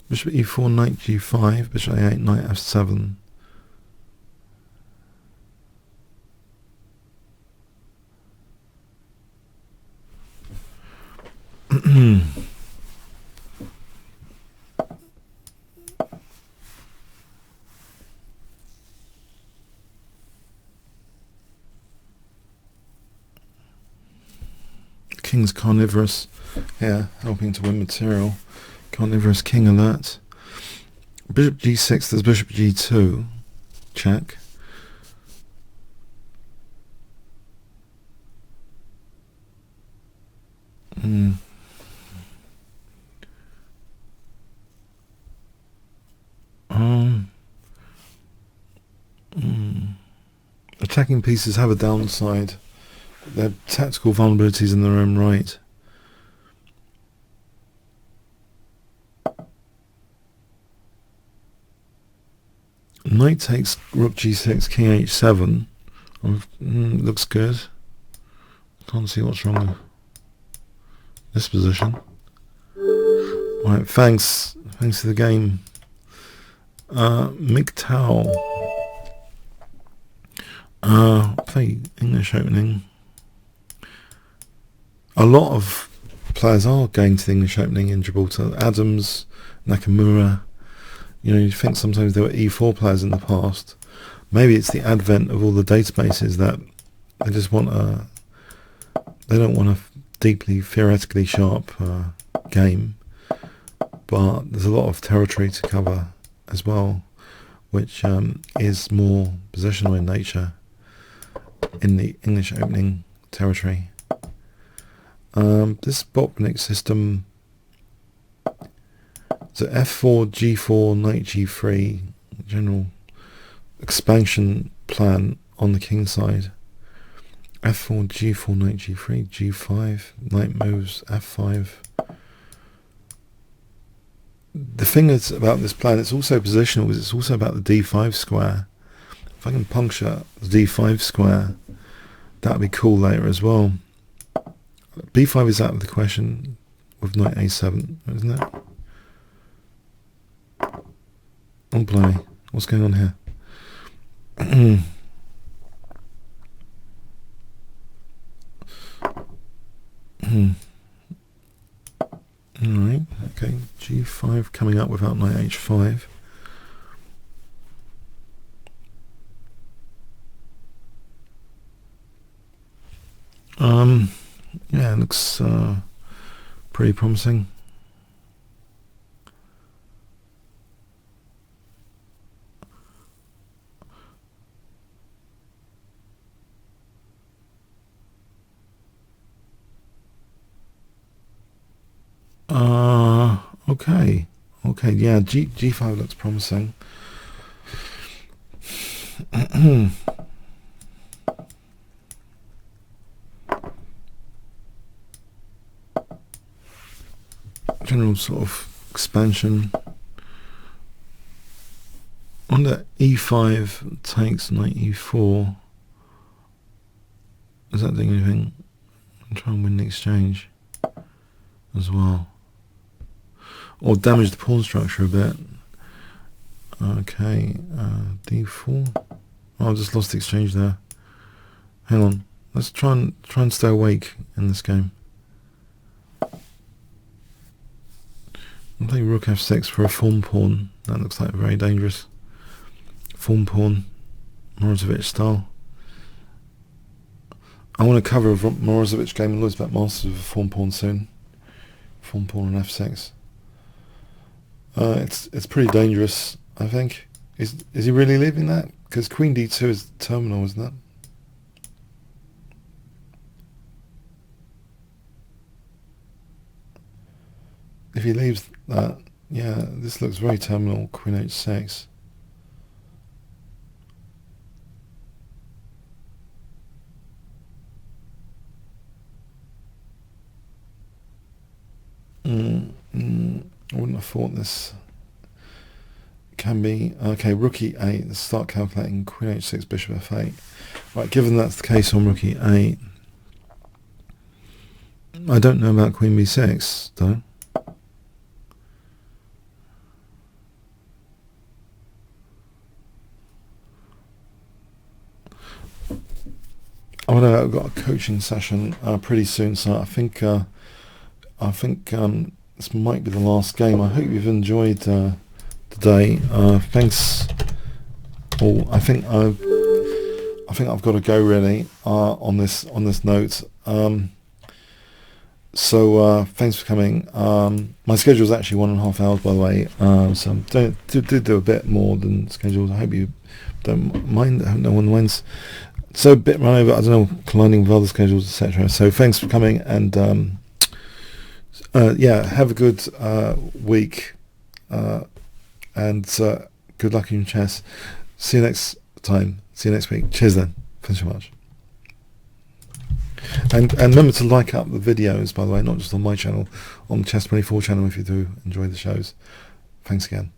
Bishop e4, knight g5, bishop a8, knight f7. King's carnivorous here, helping to win material. Carnivorous king alert. Bishop g6, there's bishop g2. Check. Attacking pieces have a downside. They're tactical vulnerabilities in their own right. Knight takes rook g6, king h7. Looks good. Can't see what's wrong with this position. Right, thanks for the game. MGTOW. Play English opening. A lot of players are going to the English opening in Gibraltar. Adams, Nakamura. You know, you think sometimes there were E4 players in the past. Maybe it's the advent of all the databases that they just want a... They don't want a deeply theoretically sharp game. But there's a lot of territory to cover as well, which is more positional in nature in the English opening territory. This Botvinnik system, so f4, g4, knight g3, general expansion plan on the king side. f4, g4, knight g3, g5, knight moves, f5. The thing is about this plan, it's also positional, because it's also about the d5 square. If I can puncture the d5 square, that would be cool later as well. b5 is out of the question with knight a7, isn't it? Oh blimey, what's going on here? Alright, okay, g5 coming up without knight h5. Yeah, it looks pretty promising. Okay, yeah, g5 looks promising. General sort of expansion. On the e5 takes knight e4. Is that doing anything? I'm trying to win the exchange as well, or damage the pawn structure a bit. Okay, d4. Oh, I just lost the exchange there. Hang on, let's try and stay awake in this game. I'm playing rook f6 for a form pawn. That looks like very dangerous. Form pawn, Morozevich style. I want to cover a Morozevich game and Lewis Masters with a form pawn soon. Form pawn on f6. It's pretty dangerous, I think. Is he really leaving that? Because queen d2 is the terminal, isn't it? If he leaves that, yeah, this looks very terminal. Queen h6. I wouldn't have thought this can be. Okay, rook e8. Let's start calculating. Queen h6, bishop f8. Right, given that's the case on rook e8, I don't know about queen b6 though. I've got a coaching session pretty soon, so I think this might be the last game. I hope you've enjoyed today. Thanks. Oh, I think I've got to go really on this note. So thanks for coming. My schedule is actually 1.5 hours, by the way. So I do a bit more than scheduled. I hope you don't mind. I hope no one minds. So a bit run over. I don't know, colliding with other schedules, etc. So thanks for coming, and yeah, have a good week, and good luck in chess. See you next time. See you next week. Cheers then. Thanks so much. And remember to like up the videos, by the way, not just on my channel, on the Chess24 channel if you do enjoy the shows. Thanks again.